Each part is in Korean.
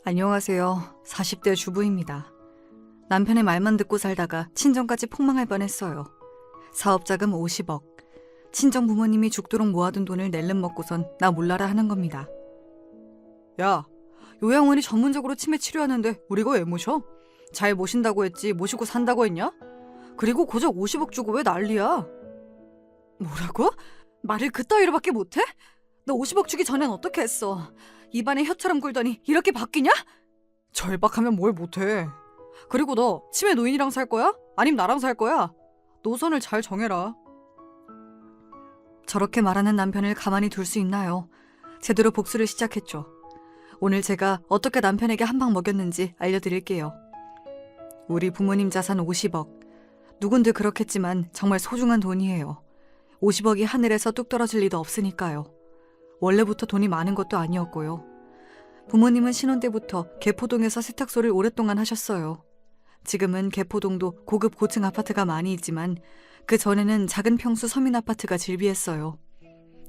안녕하세요. 40대 주부입니다. 남편의 말만 듣고 살다가 친정까지 폭망할 뻔했어요. 사업자금 50억. 친정 부모님이 죽도록 모아둔 돈을 낼름 먹고선 나 몰라라 하는 겁니다. 야, 요양원이 전문적으로 치매 치료하는데 우리가 왜 모셔? 잘 모신다고 했지 모시고 산다고 했냐? 그리고 고작 50억 주고 왜 난리야? 뭐라고? 말을 그따위로밖에 못해? 너 50억 주기 전엔 어떻게 했어? 입안에 혀처럼 굴더니 이렇게 바뀌냐? 절박하면 뭘 못해. 그리고 너 치매 노인이랑 살 거야? 아님 나랑 살 거야? 노선을 잘 정해라. 저렇게 말하는 남편을 가만히 둘 수 있나요? 제대로 복수를 시작했죠. 오늘 제가 어떻게 남편에게 한 방 먹였는지 알려드릴게요. 우리 부모님 자산 50억. 누군들 그렇겠지만 정말 소중한 돈이에요. 50억이 하늘에서 뚝 떨어질 리도 없으니까요. 원래부터 돈이 많은 것도 아니었고요. 부모님은 신혼 때부터 개포동에서 세탁소를 오랫동안 하셨어요. 지금은 개포동도 고급 고층 아파트가 많이 있지만 그 전에는 작은 평수 서민 아파트가 즐비했어요.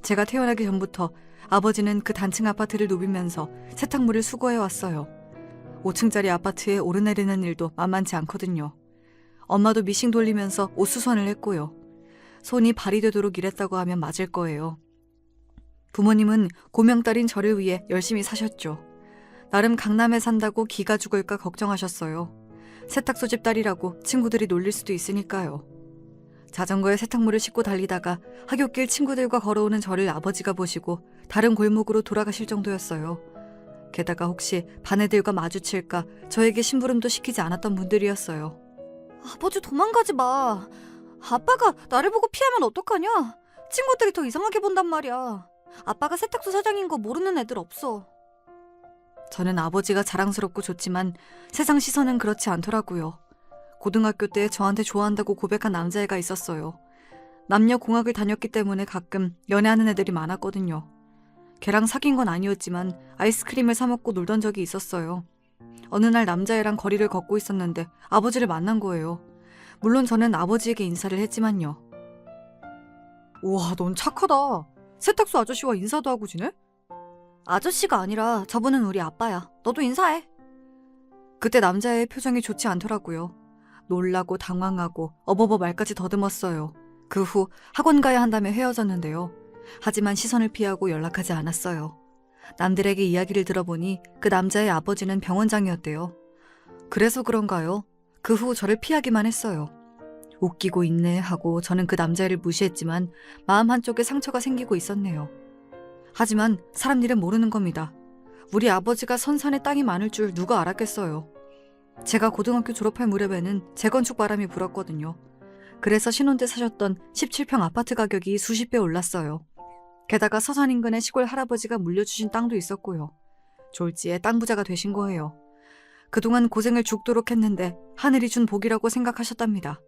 제가 태어나기 전부터 아버지는 그 단층 아파트를 누비면서 세탁물을 수거해왔어요. 5층짜리 아파트에 오르내리는 일도 만만치 않거든요. 엄마도 미싱 돌리면서 옷 수선을 했고요. 손이 발이 되도록 일했다고 하면 맞을 거예요. 부모님은 고명딸인 저를 위해 열심히 사셨죠. 나름 강남에 산다고 기가 죽을까 걱정하셨어요. 세탁소 집 딸이라고 친구들이 놀릴 수도 있으니까요. 자전거에 세탁물을 싣고 달리다가 하굣길 친구들과 걸어오는 저를 아버지가 보시고 다른 골목으로 돌아가실 정도였어요. 게다가 혹시 반애들과 마주칠까 저에게 심부름도 시키지 않았던 분들이었어요. 아버지 도망가지 마. 아빠가 나를 보고 피하면 어떡하냐? 친구들이 더 이상하게 본단 말이야. 아빠가 세탁소 사장인 거 모르는 애들 없어. 저는 아버지가 자랑스럽고 좋지만 세상 시선은 그렇지 않더라고요. 고등학교 때 저한테 좋아한다고 고백한 남자애가 있었어요. 남녀공학을 다녔기 때문에 가끔 연애하는 애들이 많았거든요. 걔랑 사귄 건 아니었지만 아이스크림을 사 먹고 놀던 적이 있었어요. 어느 날 남자애랑 거리를 걷고 있었는데 아버지를 만난 거예요. 물론 저는 아버지에게 인사를 했지만요. 우와, 넌 착하다. 세탁소 아저씨와 인사도 하고 지내? 아저씨가 아니라 저분은 우리 아빠야. 너도 인사해. 그때 남자의 표정이 좋지 않더라고요. 놀라고 당황하고 어버버 말까지 더듬었어요. 그 후 학원 가야 한다며 헤어졌는데요. 하지만 시선을 피하고 연락하지 않았어요. 남들에게 이야기를 들어보니 그 남자의 아버지는 병원장이었대요. 그래서 그런가요? 그 후 저를 피하기만 했어요. 웃기고 있네 하고 저는 그 남자애를 무시했지만 마음 한쪽에 상처가 생기고 있었네요. 하지만 사람 일은 모르는 겁니다. 우리 아버지가 선산에 땅이 많을 줄 누가 알았겠어요. 제가 고등학교 졸업할 무렵에는 재건축 바람이 불었거든요. 그래서 신혼 때 사셨던 17평 아파트 가격이 수십 배 올랐어요. 게다가 서산 인근에 시골 할아버지가 물려주신 땅도 있었고요. 졸지에 땅 부자가 되신 거예요. 그동안 고생을 죽도록 했는데 하늘이 준 복이라고 생각하셨답니다.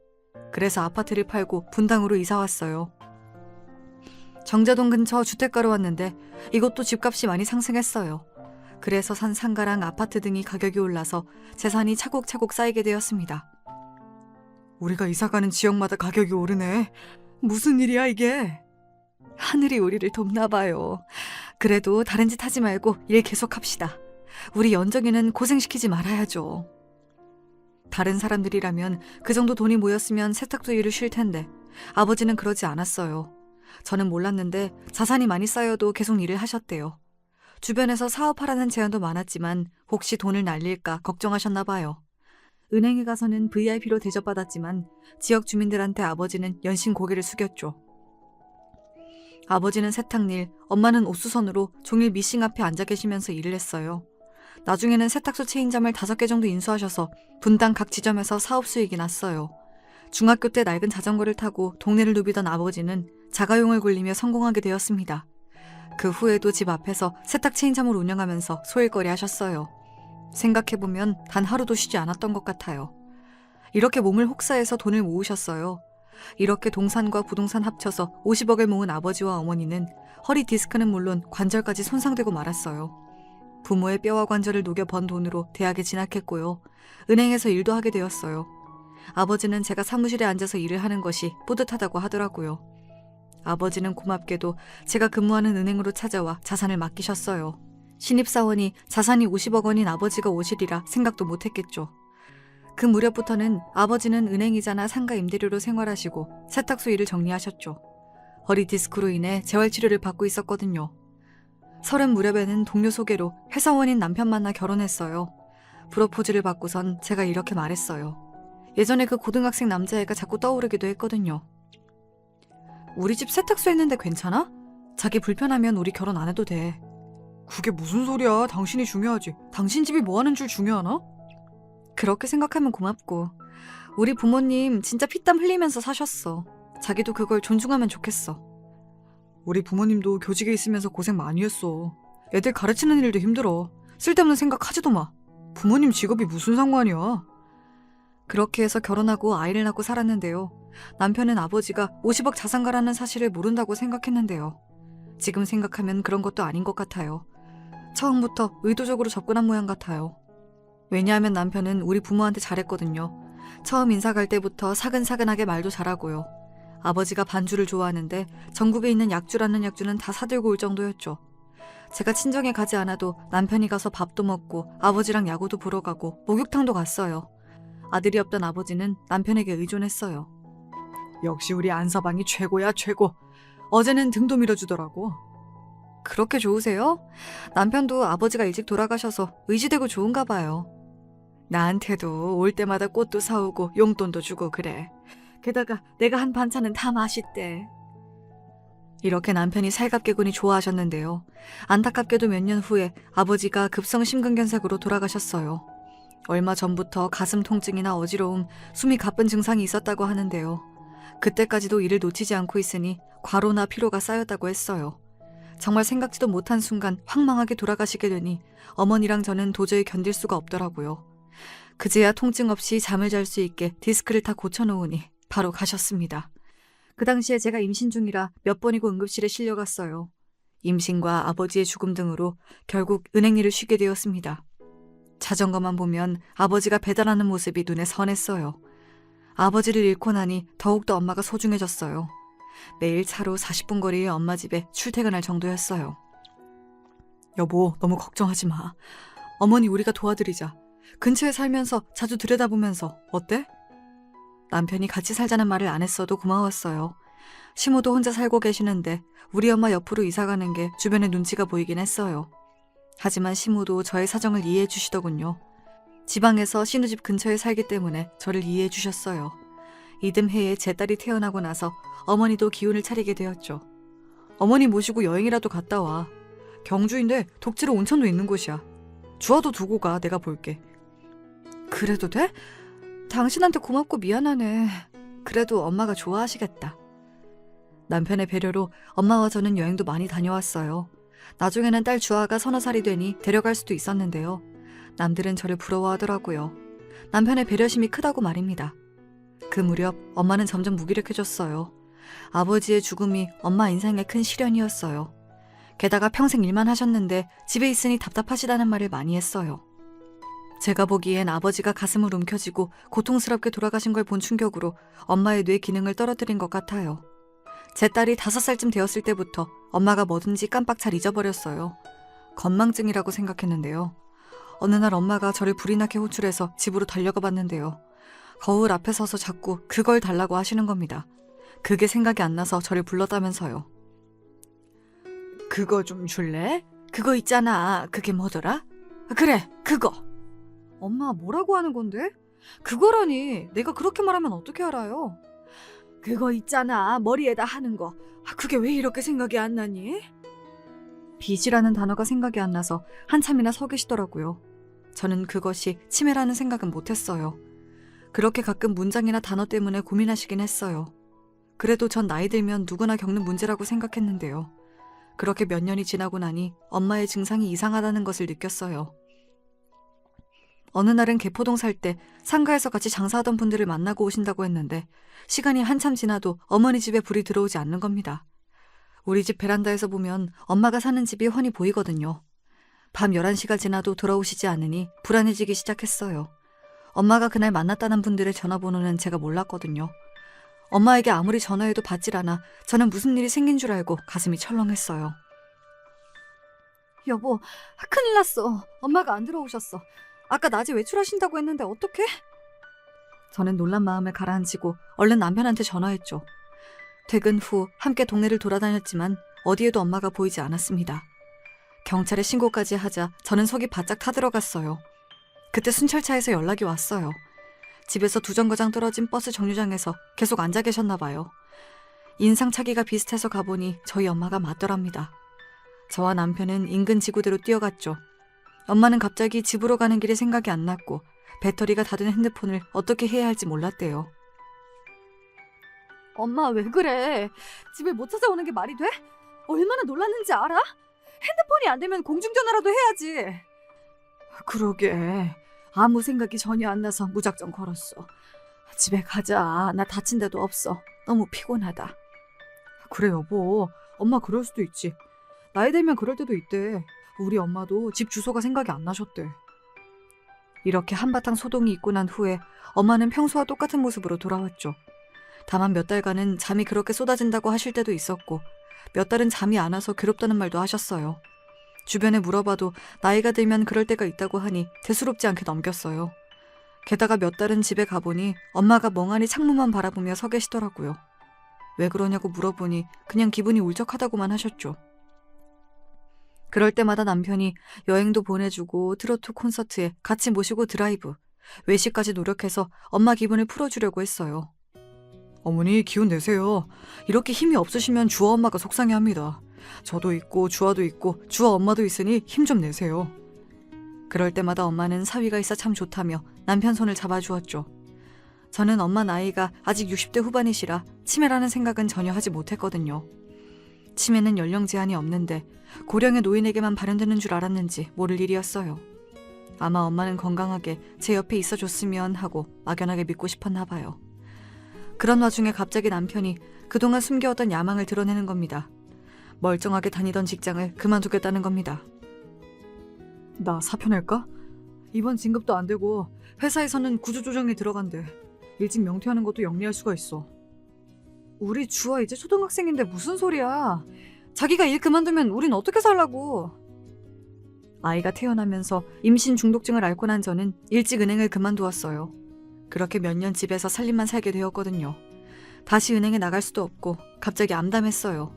그래서 아파트를 팔고 분당으로 이사 왔어요. 정자동 근처 주택가로 왔는데 이것도 집값이 많이 상승했어요. 그래서 산 상가랑 아파트 등이 가격이 올라서 재산이 차곡차곡 쌓이게 되었습니다. 우리가 이사가는 지역마다 가격이 오르네. 무슨 일이야 이게? 하늘이 우리를 돕나 봐요. 그래도 다른 짓 하지 말고 일 계속합시다. 우리 연정이는 고생시키지 말아야죠. 다른 사람들이라면 그 정도 돈이 모였으면 세탁도 일을 쉴 텐데 아버지는 그러지 않았어요. 저는 몰랐는데 자산이 많이 쌓여도 계속 일을 하셨대요. 주변에서 사업하라는 제안도 많았지만 혹시 돈을 날릴까 걱정하셨나 봐요. 은행에 가서는 VIP로 대접받았지만 지역 주민들한테 아버지는 연신 고개를 숙였죠. 아버지는 세탁일, 엄마는 옷수선으로 종일 미싱 앞에 앉아 계시면서 일을 했어요. 나중에는 세탁소 체인점을 5개 정도 인수하셔서 분당 각 지점에서 사업 수익이 났어요. 중학교 때 낡은 자전거를 타고 동네를 누비던 아버지는 자가용을 굴리며 성공하게 되었습니다. 그 후에도 집 앞에서 세탁 체인점을 운영하면서 소일거리 하셨어요. 생각해보면 단 하루도 쉬지 않았던 것 같아요. 이렇게 몸을 혹사해서 돈을 모으셨어요. 이렇게 동산과 부동산 합쳐서 50억을 모은 아버지와 어머니는 허리 디스크는 물론 관절까지 손상되고 말았어요. 부모의 뼈와 관절을 녹여 번 돈으로 대학에 진학했고요. 은행에서 일도 하게 되었어요. 아버지는 제가 사무실에 앉아서 일을 하는 것이 뿌듯하다고 하더라고요. 아버지는 고맙게도 제가 근무하는 은행으로 찾아와 자산을 맡기셨어요. 신입사원이 자산이 50억 원인 아버지가 오시리라 생각도 못했겠죠. 그 무렵부터는 아버지는 은행이자나 상가 임대료로 생활하시고 세탁소 일을 정리하셨죠. 허리 디스크로 인해 재활치료를 받고 있었거든요. 30 무렵에는 동료 소개로 회사원인 남편 만나 결혼했어요. 프로포즈를 받고선 제가 이렇게 말했어요. 예전에 그 고등학생 남자애가 자꾸 떠오르기도 했거든요. 우리 집 세탁소 했는데 괜찮아? 자기 불편하면 우리 결혼 안 해도 돼. 그게 무슨 소리야. 당신이 중요하지. 당신 집이 뭐 하는 줄 중요하나? 그렇게 생각하면 고맙고. 우리 부모님 진짜 피땀 흘리면서 사셨어. 자기도 그걸 존중하면 좋겠어. 우리 부모님도 교직에 있으면서 고생 많이 했어. 애들 가르치는 일도 힘들어. 쓸데없는 생각하지도 마. 부모님 직업이 무슨 상관이야. 그렇게 해서 결혼하고 아이를 낳고 살았는데요. 남편은 아버지가 50억 자산가라는 사실을 모른다고 생각했는데요. 지금 생각하면 그런 것도 아닌 것 같아요. 처음부터 의도적으로 접근한 모양 같아요. 왜냐하면 남편은 우리 부모한테 잘했거든요. 처음 인사 갈 때부터 사근사근하게 말도 잘하고요. 아버지가 반주를 좋아하는데 전국에 있는 약주라는 약주는 다 사들고 올 정도였죠. 제가 친정에 가지 않아도 남편이 가서 밥도 먹고 아버지랑 야구도 보러 가고 목욕탕도 갔어요. 아들이 없던 아버지는 남편에게 의존했어요. 역시 우리 안서방이 최고야 최고. 어제는 등도 밀어주더라고. 그렇게 좋으세요? 남편도 아버지가 일찍 돌아가셔서 의지되고 좋은가 봐요. 나한테도 올 때마다 꽃도 사오고 용돈도 주고 그래. 게다가 내가 한 반찬은 다 맛있대. 이렇게 남편이 살갑게 군이 좋아하셨는데요. 안타깝게도 몇 년 후에 아버지가 급성 심근경색으로 돌아가셨어요. 얼마 전부터 가슴 통증이나 어지러움, 숨이 가쁜 증상이 있었다고 하는데요. 그때까지도 일을 놓치지 않고 있으니 과로나 피로가 쌓였다고 했어요. 정말 생각지도 못한 순간 황망하게 돌아가시게 되니 어머니랑 저는 도저히 견딜 수가 없더라고요. 그제야 통증 없이 잠을 잘 수 있게 디스크를 다 고쳐놓으니 바로 가셨습니다. 그 당시에 제가 임신 중이라 몇 번이고 응급실에 실려갔어요. 임신과 아버지의 죽음 등으로 결국 은행 일을 쉬게 되었습니다. 자전거만 보면 아버지가 배달하는 모습이 눈에 선했어요. 아버지를 잃고 나니 더욱더 엄마가 소중해졌어요. 매일 차로 40분 거리의 엄마 집에 출퇴근할 정도였어요. 여보, 너무 걱정하지 마. 어머니 우리가 도와드리자. 근처에 살면서 자주 들여다보면서 어때? 남편이 같이 살자는 말을 안 했어도 고마웠어요. 시모도 혼자 살고 계시는데 우리 엄마 옆으로 이사가는 게 주변에 눈치가 보이긴 했어요. 하지만 시모도 저의 사정을 이해해 주시더군요. 지방에서 신우집 근처에 살기 때문에 저를 이해해 주셨어요. 이듬해에 제 딸이 태어나고 나서 어머니도 기운을 차리게 되었죠. 어머니 모시고 여행이라도 갔다 와. 경주인데 독지로 온천도 있는 곳이야. 주워도 두고 가. 내가 볼게. 그래도 돼? 당신한테 고맙고 미안하네. 그래도 엄마가 좋아하시겠다. 남편의 배려로 엄마와 저는 여행도 많이 다녀왔어요. 나중에는 딸 주아가 30살이 되니 데려갈 수도 있었는데요. 남들은 저를 부러워하더라고요. 남편의 배려심이 크다고 말입니다. 그 무렵 엄마는 점점 무기력해졌어요. 아버지의 죽음이 엄마 인생의 큰 시련이었어요. 게다가 평생 일만 하셨는데 집에 있으니 답답하시다는 말을 많이 했어요. 제가 보기엔 아버지가 가슴을 움켜쥐고 고통스럽게 돌아가신 걸 본 충격으로 엄마의 뇌 기능을 떨어뜨린 것 같아요. 제 딸이 5살쯤 되었을 때부터 엄마가 뭐든지 깜빡 잘 잊어버렸어요. 건망증이라고 생각했는데요. 어느 날 엄마가 저를 불이 나게 호출해서 집으로 달려가 봤는데요. 거울 앞에 서서 자꾸 그걸 달라고 하시는 겁니다. 그게 생각이 안 나서 저를 불렀다면서요. 그거 좀 줄래? 그거 있잖아. 그게 뭐더라? 그래, 그거. 엄마 뭐라고 하는 건데? 그거라니. 내가 그렇게 말하면 어떻게 알아요? 그거 있잖아. 머리에다 하는 거. 그게 왜 이렇게 생각이 안 나니? 빚이라는 단어가 생각이 안 나서 한참이나 서 계시더라고요. 저는 그것이 치매라는 생각은 못했어요. 그렇게 가끔 문장이나 단어 때문에 고민하시긴 했어요. 그래도 전 나이 들면 누구나 겪는 문제라고 생각했는데요. 그렇게 몇 년이 지나고 나니 엄마의 증상이 이상하다는 것을 느꼈어요. 어느 날은 개포동 살 때 상가에서 같이 장사하던 분들을 만나고 오신다고 했는데 시간이 한참 지나도 어머니 집에 불이 들어오지 않는 겁니다. 우리 집 베란다에서 보면 엄마가 사는 집이 훤히 보이거든요. 밤 11시가 지나도 돌아오시지 않으니 불안해지기 시작했어요. 엄마가 그날 만났다는 분들의 전화번호는 제가 몰랐거든요. 엄마에게 아무리 전화해도 받질 않아 저는 무슨 일이 생긴 줄 알고 가슴이 철렁했어요. 여보, 큰일 났어. 엄마가 안 들어오셨어. 아까 낮에 외출하신다고 했는데 어떡해? 저는 놀란 마음을 가라앉히고 얼른 남편한테 전화했죠. 퇴근 후 함께 동네를 돌아다녔지만 어디에도 엄마가 보이지 않았습니다. 경찰에 신고까지 하자 저는 속이 바짝 타들어갔어요. 그때 순찰차에서 연락이 왔어요. 집에서 2정거장 떨어진 버스 정류장에서 계속 앉아 계셨나 봐요. 인상착의가 비슷해서 가보니 저희 엄마가 맞더랍니다. 저와 남편은 인근 지구대로 뛰어갔죠. 엄마는 갑자기 집으로 가는 길이 생각이 안 났고 배터리가 닫은 핸드폰을 어떻게 해야 할지 몰랐대요. 엄마 왜 그래? 집에 못 찾아오는 게 말이 돼? 얼마나 놀랐는지 알아? 핸드폰이 안 되면 공중전화라도 해야지. 그러게. 아무 생각이 전혀 안 나서 무작정 걸었어. 집에 가자. 나 다친 데도 없어. 너무 피곤하다. 그래 여보. 엄마 그럴 수도 있지. 나이 들면 그럴 때도 있대. 우리 엄마도 집 주소가 생각이 안 나셨대. 이렇게 한바탕 소동이 있고 난 후에 엄마는 평소와 똑같은 모습으로 돌아왔죠. 다만 몇 달간은 잠이 그렇게 쏟아진다고 하실 때도 있었고 몇 달은 잠이 안 와서 괴롭다는 말도 하셨어요. 주변에 물어봐도 나이가 들면 그럴 때가 있다고 하니 대수롭지 않게 넘겼어요. 게다가 몇 달은 집에 가보니 엄마가 멍하니 창문만 바라보며 서 계시더라고요. 왜 그러냐고 물어보니 그냥 기분이 울적하다고만 하셨죠. 그럴 때마다 남편이 여행도 보내주고 트로트 콘서트에 같이 모시고 드라이브, 외식까지 노력해서 엄마 기분을 풀어주려고 했어요. 어머니 기운 내세요. 이렇게 힘이 없으시면 주아 엄마가 속상해합니다. 저도 있고 주아도 있고 주아 엄마도 있으니 힘 좀 내세요. 그럴 때마다 엄마는 사위가 있어 참 좋다며 남편 손을 잡아주었죠. 저는 엄마 나이가 아직 60대 후반이시라 치매라는 생각은 전혀 하지 못했거든요. 치매는 연령 제한이 없는데 고령의 노인에게만 발현되는 줄 알았는지 모를 일이었어요. 아마 엄마는 건강하게 제 옆에 있어줬으면 하고 막연하게 믿고 싶었나 봐요. 그런 와중에 갑자기 남편이 그동안 숨겨왔던 야망을 드러내는 겁니다. 멀쩡하게 다니던 직장을 그만두겠다는 겁니다. 나 사표 낼까? 이번 진급도 안 되고 회사에서는 구조조정이 들어간대. 일찍 명퇴하는 것도 영리할 수가 있어. 우리 주아 이제 초등학생인데 무슨 소리야. 자기가 일 그만두면 우린 어떻게 살라고. 아이가 태어나면서 임신 중독증을 앓고 난 저는 일찍 은행을 그만두었어요. 그렇게 몇 년 집에서 살림만 살게 되었거든요. 다시 은행에 나갈 수도 없고 갑자기 암담했어요.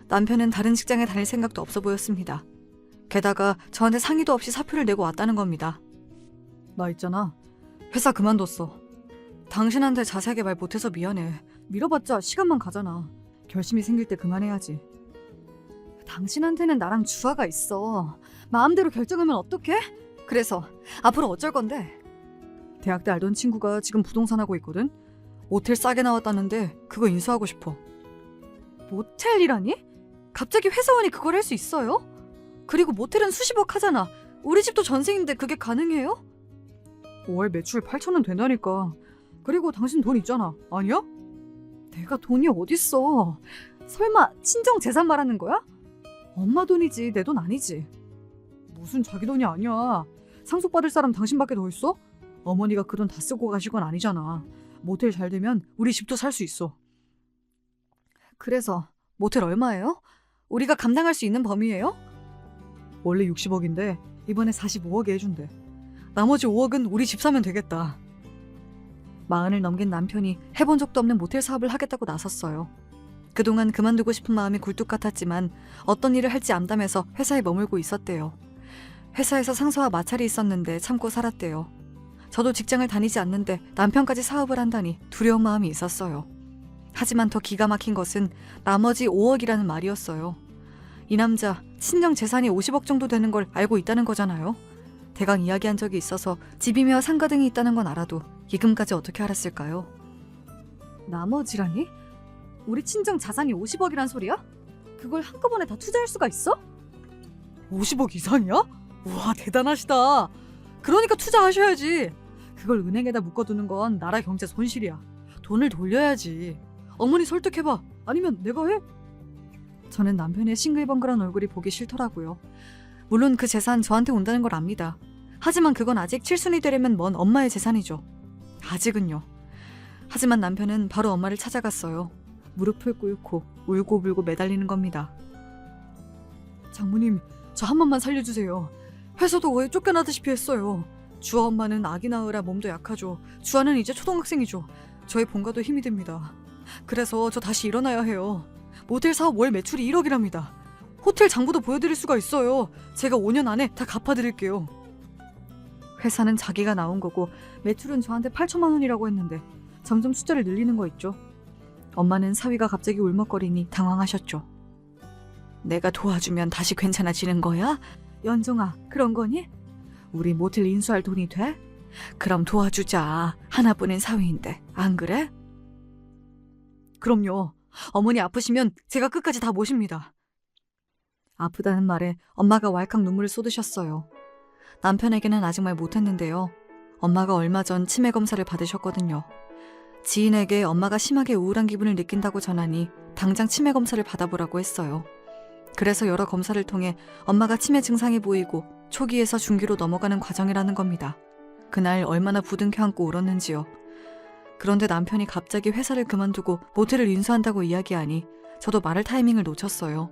남편은 다른 직장에 다닐 생각도 없어 보였습니다. 게다가 저한테 상의도 없이 사표를 내고 왔다는 겁니다. 나 있잖아. 회사 그만뒀어. 당신한테 자세하게 말 못해서 미안해. 밀어봤자 시간만 가잖아. 결심이 생길 때 그만해야지. 당신한테는 나랑 주아가 있어. 마음대로 결정하면 어떡해? 그래서 앞으로 어쩔 건데? 대학 때 알던 친구가 지금 부동산 하고 있거든? 모텔 싸게 나왔다는데 그거 인수하고 싶어. 모텔이라니? 갑자기 회사원이 그걸 할 수 있어요? 그리고 모텔은 수십억 하잖아. 우리 집도 전세인데 그게 가능해요? 5월 매출 8천은 된다니까. 그리고 당신 돈 있잖아. 아니야? 내가 돈이 어딨어. 설마 친정 재산 말하는 거야? 엄마 돈이지 내 돈 아니지. 무슨 자기 돈이 아니야. 상속받을 사람 당신밖에 더 있어? 어머니가 그 돈 다 쓰고 가실 건 아니잖아. 모텔 잘 되면 우리 집도 살 수 있어. 그래서 모텔 얼마예요? 우리가 감당할 수 있는 범위예요? 원래 60억인데 이번에 45억에 해준대. 나머지 5억은 우리 집 사면 되겠다. 40을 넘긴 남편이 해본 적도 없는 모텔 사업을 하겠다고 나섰어요. 그동안 그만두고 싶은 마음이 굴뚝 같았지만 어떤 일을 할지 암담해서 회사에 머물고 있었대요. 회사에서 상사와 마찰이 있었는데 참고 살았대요. 저도 직장을 다니지 않는데 남편까지 사업을 한다니 두려운 마음이 있었어요. 하지만 더 기가 막힌 것은 나머지 5억이라는 말이었어요. 이 남자 친정 재산이 50억 정도 되는 걸 알고 있다는 거잖아요. 대강 이야기한 적이 있어서 집이며 상가 등이 있다는 건 알아도 이금까지 어떻게 알았을까요? 나머지라니? 우리 친정 자산이 50억이란 소리야? 그걸 한꺼번에 다 투자할 수가 있어? 50억 이상이야? 우와 대단하시다. 그러니까 투자하셔야지. 그걸 은행에다 묶어두는 건 나라 경제 손실이야. 돈을 돌려야지. 어머니 설득해봐. 아니면 내가 해? 저는 남편의 싱글벙글한 얼굴이 보기 싫더라고요. 물론 그 재산 저한테 온다는 걸 압니다. 하지만 그건 아직 칠순이 되려면 먼 엄마의 재산이죠. 아직은요. 하지만 남편은 바로 엄마를 찾아갔어요. 무릎을 꿇고 울고불고 매달리는 겁니다. 장모님, 저 한 번만 살려주세요. 회사도 거의 쫓겨나다시피 했어요. 주아 엄마는 아기 낳으라 몸도 약하죠. 주아는 이제 초등학생이죠. 저의 본가도 힘이 듭니다. 그래서 저 다시 일어나야 해요. 모텔 사업 월 매출이 1억이랍니다. 호텔 장부도 보여드릴 수가 있어요. 제가 5년 안에 다 갚아드릴게요. 회사는 자기가 나온 거고 매출은 저한테 8천만 원이라고 했는데 점점 숫자를 늘리는 거 있죠. 엄마는 사위가 갑자기 울먹거리니 당황하셨죠. 내가 도와주면 다시 괜찮아지는 거야? 연정아, 그런 거니? 우리 모텔 인수할 돈이 돼? 그럼 도와주자. 하나뿐인 사위인데, 안 그래? 그럼요. 어머니 아프시면 제가 끝까지 다 모십니다. 아프다는 말에 엄마가 왈칵 눈물을 쏟으셨어요. 남편에게는 아직 말 못했는데요. 엄마가 얼마 전 치매 검사를 받으셨거든요. 지인에게 엄마가 심하게 우울한 기분을 느낀다고 전하니 당장 치매 검사를 받아보라고 했어요. 그래서 여러 검사를 통해 엄마가 치매 증상이 보이고 초기에서 중기로 넘어가는 과정이라는 겁니다. 그날 얼마나 부둥켜 안고 울었는지요. 그런데 남편이 갑자기 회사를 그만두고 모텔을 인수한다고 이야기하니 저도 말할 타이밍을 놓쳤어요.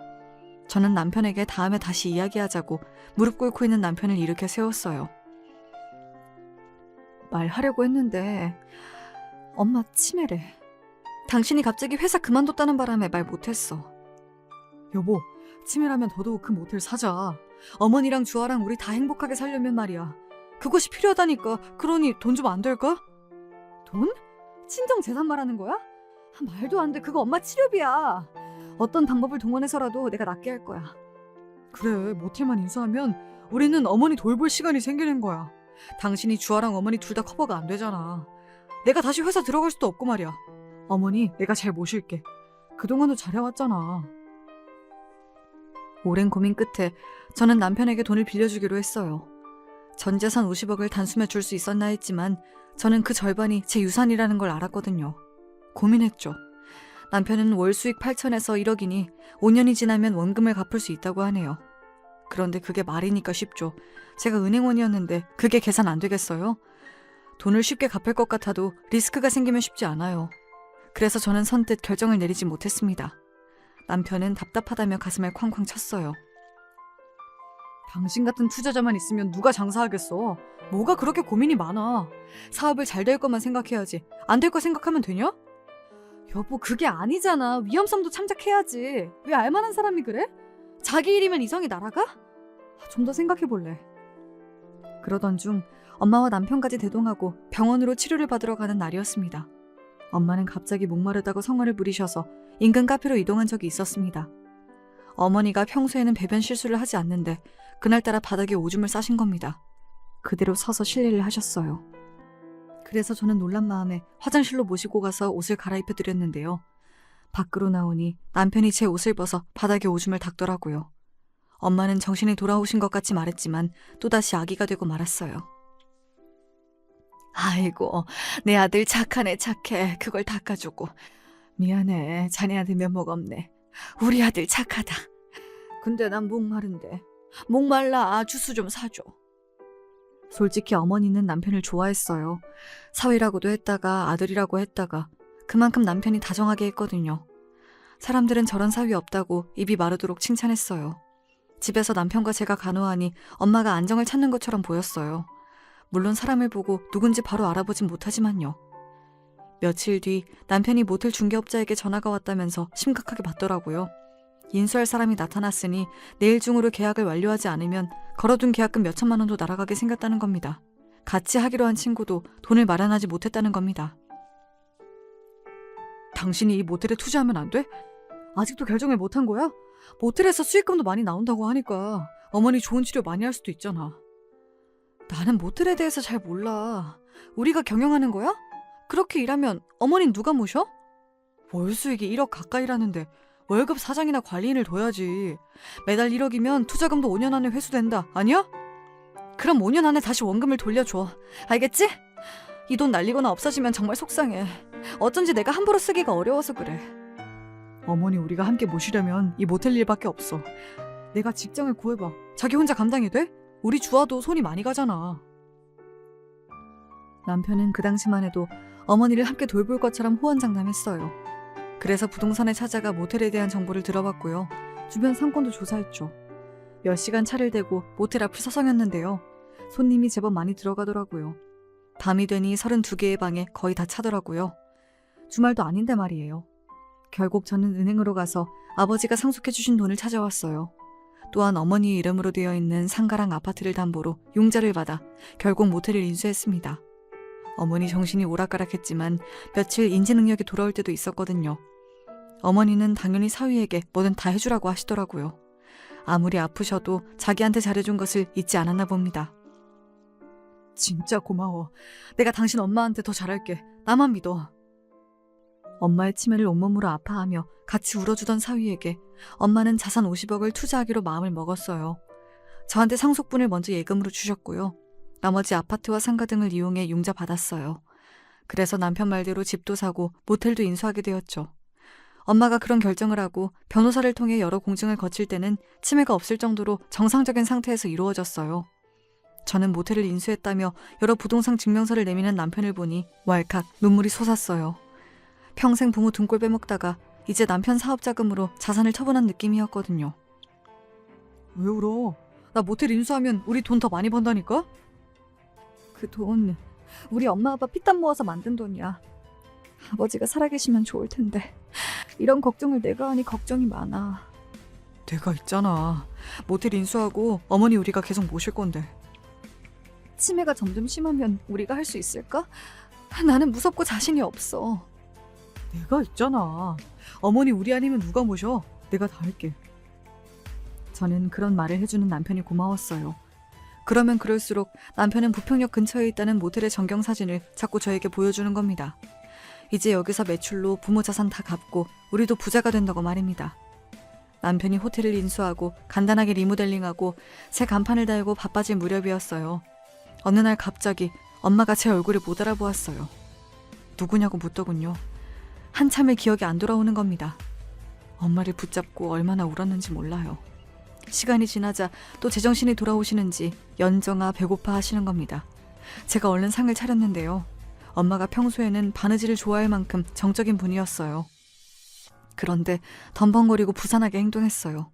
저는 남편에게 다음에 다시 이야기하자고 무릎 꿇고 있는 남편을 일으켜 세웠어요. 말하려고 했는데 엄마 치매래. 당신이 갑자기 회사 그만뒀다는 바람에 말 못했어. 여보, 치매라면 더더욱 그 모텔 사자. 어머니랑 주아랑 우리 다 행복하게 살려면 말이야. 그것이 필요하다니까. 그러니 돈 좀 안 될까? 돈? 친정 재산 말하는 거야? 말도 안 돼. 그거 엄마 치료비야. 어떤 방법을 동원해서라도 내가 낫게 할 거야. 그래, 모텔만 인수하면 우리는 어머니 돌볼 시간이 생기는 거야. 당신이 주아랑 어머니 둘 다 커버가 안 되잖아. 내가 다시 회사 들어갈 수도 없고 말이야. 어머니 내가 잘 모실게. 그동안도 잘해왔잖아. 오랜 고민 끝에 저는 남편에게 돈을 빌려주기로 했어요. 전 재산 50억을 단숨에 줄 수 있었나 했지만 저는 그 절반이 제 유산이라는 걸 알았거든요. 고민했죠. 남편은 월 수익 8천에서 1억이니 5년이 지나면 원금을 갚을 수 있다고 하네요. 그런데 그게 말이니까 쉽죠. 제가 은행원이었는데 그게 계산 안 되겠어요? 돈을 쉽게 갚을 것 같아도 리스크가 생기면 쉽지 않아요. 그래서 저는 선뜻 결정을 내리지 못했습니다. 남편은 답답하다며 가슴을 쾅쾅 쳤어요. 당신 같은 투자자만 있으면 누가 장사하겠어. 뭐가 그렇게 고민이 많아. 사업을 잘 될 것만 생각해야지. 안 될 거 생각하면 되냐? 여보, 그게 아니잖아. 위험성도 참작해야지. 왜 알만한 사람이 그래? 자기 일이면 이성이 날아가? 좀 더 생각해볼래. 그러던 중 엄마와 남편까지 대동하고 병원으로 치료를 받으러 가는 날이었습니다. 엄마는 갑자기 목마르다고 성화를 부리셔서 인근 카페로 이동한 적이 있었습니다. 어머니가 평소에는 배변 실수를 하지 않는데 그날따라 바닥에 오줌을 싸신 겁니다. 그대로 서서 실례를 하셨어요. 그래서 저는 놀란 마음에 화장실로 모시고 가서 옷을 갈아입혀 드렸는데요. 밖으로 나오니 남편이 제 옷을 벗어 바닥에 오줌을 닦더라고요. 엄마는 정신이 돌아오신 것 같이 말했지만 또다시 아기가 되고 말았어요. 아이고, 내 아들 착하네 착해. 그걸 닦아주고. 미안해, 자네한테 면목 없네. 우리 아들 착하다. 근데 난 목마른데. 목말라, 주스 좀 사줘. 솔직히 어머니는 남편을 좋아했어요. 사위라고도 했다가 아들이라고 했다가 그만큼 남편이 다정하게 했거든요. 사람들은 저런 사위 없다고 입이 마르도록 칭찬했어요. 집에서 남편과 제가 간호하니 엄마가 안정을 찾는 것처럼 보였어요. 물론 사람을 보고 누군지 바로 알아보진 못하지만요. 며칠 뒤 남편이 모텔 중개업자에게 전화가 왔다면서 심각하게 받더라고요. 인수할 사람이 나타났으니 내일 중으로 계약을 완료하지 않으면 걸어둔 계약금 몇천만 원도 날아가게 생겼다는 겁니다. 같이 하기로 한 친구도 돈을 마련하지 못했다는 겁니다. 당신이 이 모텔에 투자하면 안 돼? 아직도 결정을 못한 거야? 모텔에서 수익금도 많이 나온다고 하니까 어머니 좋은 치료 많이 할 수도 있잖아. 나는 모텔에 대해서 잘 몰라. 우리가 경영하는 거야? 그렇게 일하면 어머니는 누가 모셔? 월 수익이 1억 가까이라는데 월급 사장이나 관리인을 둬야지. 매달 1억이면 투자금도 5년 안에 회수된다. 아니야? 그럼 5년 안에 다시 원금을 돌려줘. 알겠지? 이 돈 날리거나 없어지면 정말 속상해. 어쩐지 내가 함부로 쓰기가 어려워서 그래. 어머니 우리가 함께 모시려면 이 모텔 일밖에 없어. 내가 직장을 구해봐. 자기 혼자 감당이 돼? 우리 주아도 손이 많이 가잖아. 남편은 그 당시만 해도 어머니를 함께 돌볼 것처럼 호언장담했어요. 그래서 부동산에 찾아가 모텔에 대한 정보를 들어봤고요. 주변 상권도 조사했죠. 몇 시간 차를 대고 모텔 앞을 서성였는데요. 손님이 제법 많이 들어가더라고요. 밤이 되니 32개의 방에 거의 다 차더라고요. 주말도 아닌데 말이에요. 결국 저는 은행으로 가서 아버지가 상속해주신 돈을 찾아왔어요. 또한 어머니의 이름으로 되어 있는 상가랑 아파트를 담보로 융자를 받아 결국 모텔을 인수했습니다. 어머니 정신이 오락가락했지만 며칠 인지 능력이 돌아올 때도 있었거든요. 어머니는 당연히 사위에게 뭐든 다 해주라고 하시더라고요. 아무리 아프셔도 자기한테 잘해준 것을 잊지 않았나 봅니다. 진짜 고마워. 내가 당신 엄마한테 더 잘할게. 나만 믿어. 엄마의 치매를 온몸으로 아파하며 같이 울어주던 사위에게 엄마는 자산 50억을 투자하기로 마음을 먹었어요. 저한테 상속분을 먼저 예금으로 주셨고요. 나머지 아파트와 상가 등을 이용해 융자 받았어요. 그래서 남편 말대로 집도 사고 모텔도 인수하게 되었죠. 엄마가 그런 결정을 하고 변호사를 통해 여러 공증을 거칠 때는 치매가 없을 정도로 정상적인 상태에서 이루어졌어요. 저는 모텔을 인수했다며 여러 부동산 증명서를 내미는 남편을 보니 왈칵 눈물이 솟았어요. 평생 부모 등골 빼먹다가 이제 남편 사업 자금으로 자산을 처분한 느낌이었거든요. 왜 울어? 나 모텔 인수하면 우리 돈 더 많이 번다니까? 그 돈 우리 엄마 아빠 피땀 모아서 만든 돈이야. 아버지가 살아계시면 좋을 텐데 이런 걱정을 내가 하니 걱정이 많아. 내가 있잖아. 모텔 인수하고 어머니 우리가 계속 모실 건데. 치매가 점점 심하면 우리가 할 수 있을까? 나는 무섭고 자신이 없어. 내가 있잖아. 어머니 우리 아니면 누가 모셔? 내가 다 할게. 저는 그런 말을 해주는 남편이 고마웠어요. 그러면 그럴수록 남편은 부평역 근처에 있다는 모텔의 전경사진을 자꾸 저에게 보여주는 겁니다. 이제 여기서 매출로 부모 자산 다 갚고 우리도 부자가 된다고 말입니다. 남편이 호텔을 인수하고 간단하게 리모델링하고 새 간판을 달고 바빠질 무렵이었어요. 어느 날 갑자기 엄마가 제 얼굴을 못 알아보았어요. 누구냐고 묻더군요. 한참을 기억이 안 돌아오는 겁니다. 엄마를 붙잡고 얼마나 울었는지 몰라요. 시간이 지나자 또 제정신이 돌아오시는지 연정아 배고파 하시는 겁니다. 제가 얼른 상을 차렸는데요. 엄마가 평소에는 바느질을 좋아할 만큼 정적인 분이었어요. 그런데 덤벙거리고 부산하게 행동했어요.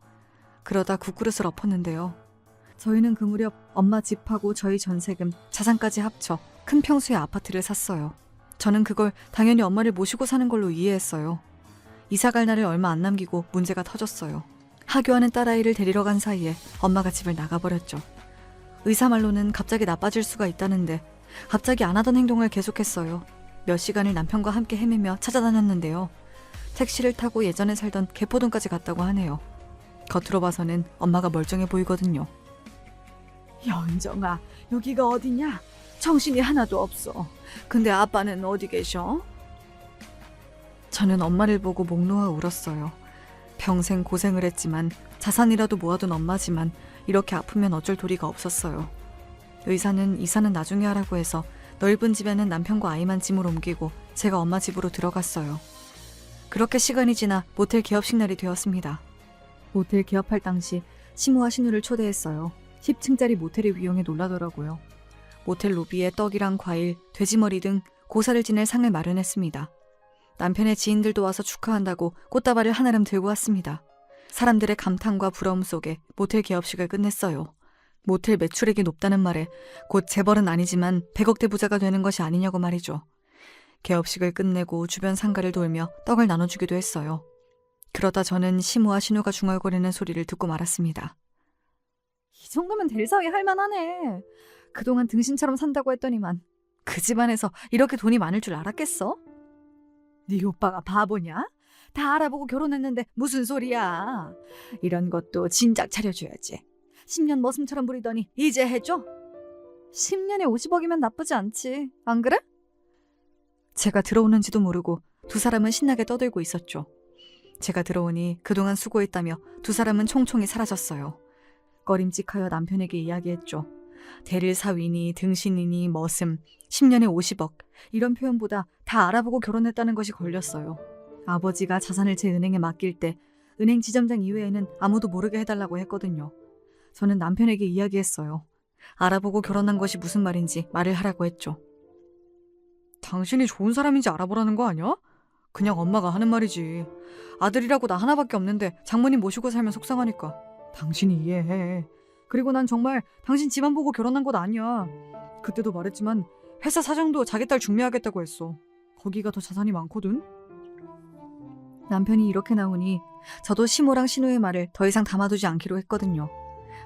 그러다 국그릇을 엎었는데요. 저희는 그 무렵 엄마 집하고 저희 전세금, 자산까지 합쳐 큰 평수의 아파트를 샀어요. 저는 그걸 당연히 엄마를 모시고 사는 걸로 이해했어요. 이사갈 날을 얼마 안 남기고 문제가 터졌어요. 하교하는 딸아이를 데리러 간 사이에 엄마가 집을 나가버렸죠. 의사 말로는 갑자기 나빠질 수가 있다는데 갑자기 안 하던 행동을 계속했어요. 몇 시간을 남편과 함께 헤매며 찾아다녔는데요. 택시를 타고 예전에 살던 개포동까지 갔다고 하네요. 겉으로 봐서는 엄마가 멀쩡해 보이거든요. 연정아, 여기가 어디냐? 정신이 하나도 없어. 근데 아빠는 어디 계셔? 저는 엄마를 보고 목 놓아 울었어요. 평생 고생을 했지만 자산이라도 모아둔 엄마지만 이렇게 아프면 어쩔 도리가 없었어요. 의사는 이사는 나중에 하라고 해서 넓은 집에는 남편과 아이만 짐을 옮기고 제가 엄마 집으로 들어갔어요. 그렇게 시간이 지나 모텔 개업식 날이 되었습니다. 모텔 개업할 당시 시모와 신우를 초대했어요. 10층짜리 모텔을 이용해 놀라더라고요. 모텔 로비에 떡이랑 과일, 돼지머리 등 고사를 지낼 상을 마련했습니다. 남편의 지인들도 와서 축하한다고 꽃다발을 한아름 들고 왔습니다. 사람들의 감탄과 부러움 속에 모텔 개업식을 끝냈어요. 모텔 매출액이 높다는 말에 곧 재벌은 아니지만 100억대 부자가 되는 것이 아니냐고 말이죠. 개업식을 끝내고 주변 상가를 돌며 떡을 나눠주기도 했어요. 그러다 저는 시모와 신우가 중얼거리는 소리를 듣고 말았습니다. 이 정도면 될 사위 할만하네. 그동안 등신처럼 산다고 했더니만 그 집안에서 이렇게 돈이 많을 줄 알았겠어? 네 오빠가 바보냐? 다 알아보고 결혼했는데 무슨 소리야. 이런 것도 진작 차려줘야지. 10년 머슴처럼 부리더니 이제 해줘? 10년에 50억이면 나쁘지 않지. 안 그래? 제가 들어오는지도 모르고 두 사람은 신나게 떠들고 있었죠. 제가 들어오니 그동안 수고했다며 두 사람은 총총히 사라졌어요. 꺼림칙하여 남편에게 이야기했죠. 대릴 사위니 등신이니 머슴 10년에 50억 이런 표현보다 다 알아보고 결혼했다는 것이 걸렸어요. 아버지가 자산을 제 은행에 맡길 때 은행 지점장 이외에는 아무도 모르게 해달라고 했거든요. 저는 남편에게 이야기했어요. 알아보고 결혼한 것이 무슨 말인지 말을 하라고 했죠. 당신이 좋은 사람인지 알아보라는 거 아니야? 그냥 엄마가 하는 말이지. 아들이라고 나 하나밖에 없는데 장모님 모시고 살면 속상하니까. 당신이 이해해. 그리고 난 정말 당신 집안 보고 결혼한 것 아니야. 그때도 말했지만 회사 사장도 자기 딸 중매하겠다고 했어. 거기가 더 자산이 많거든. 남편이 이렇게 나오니 저도 시모랑 신우의 말을 더 이상 담아두지 않기로 했거든요.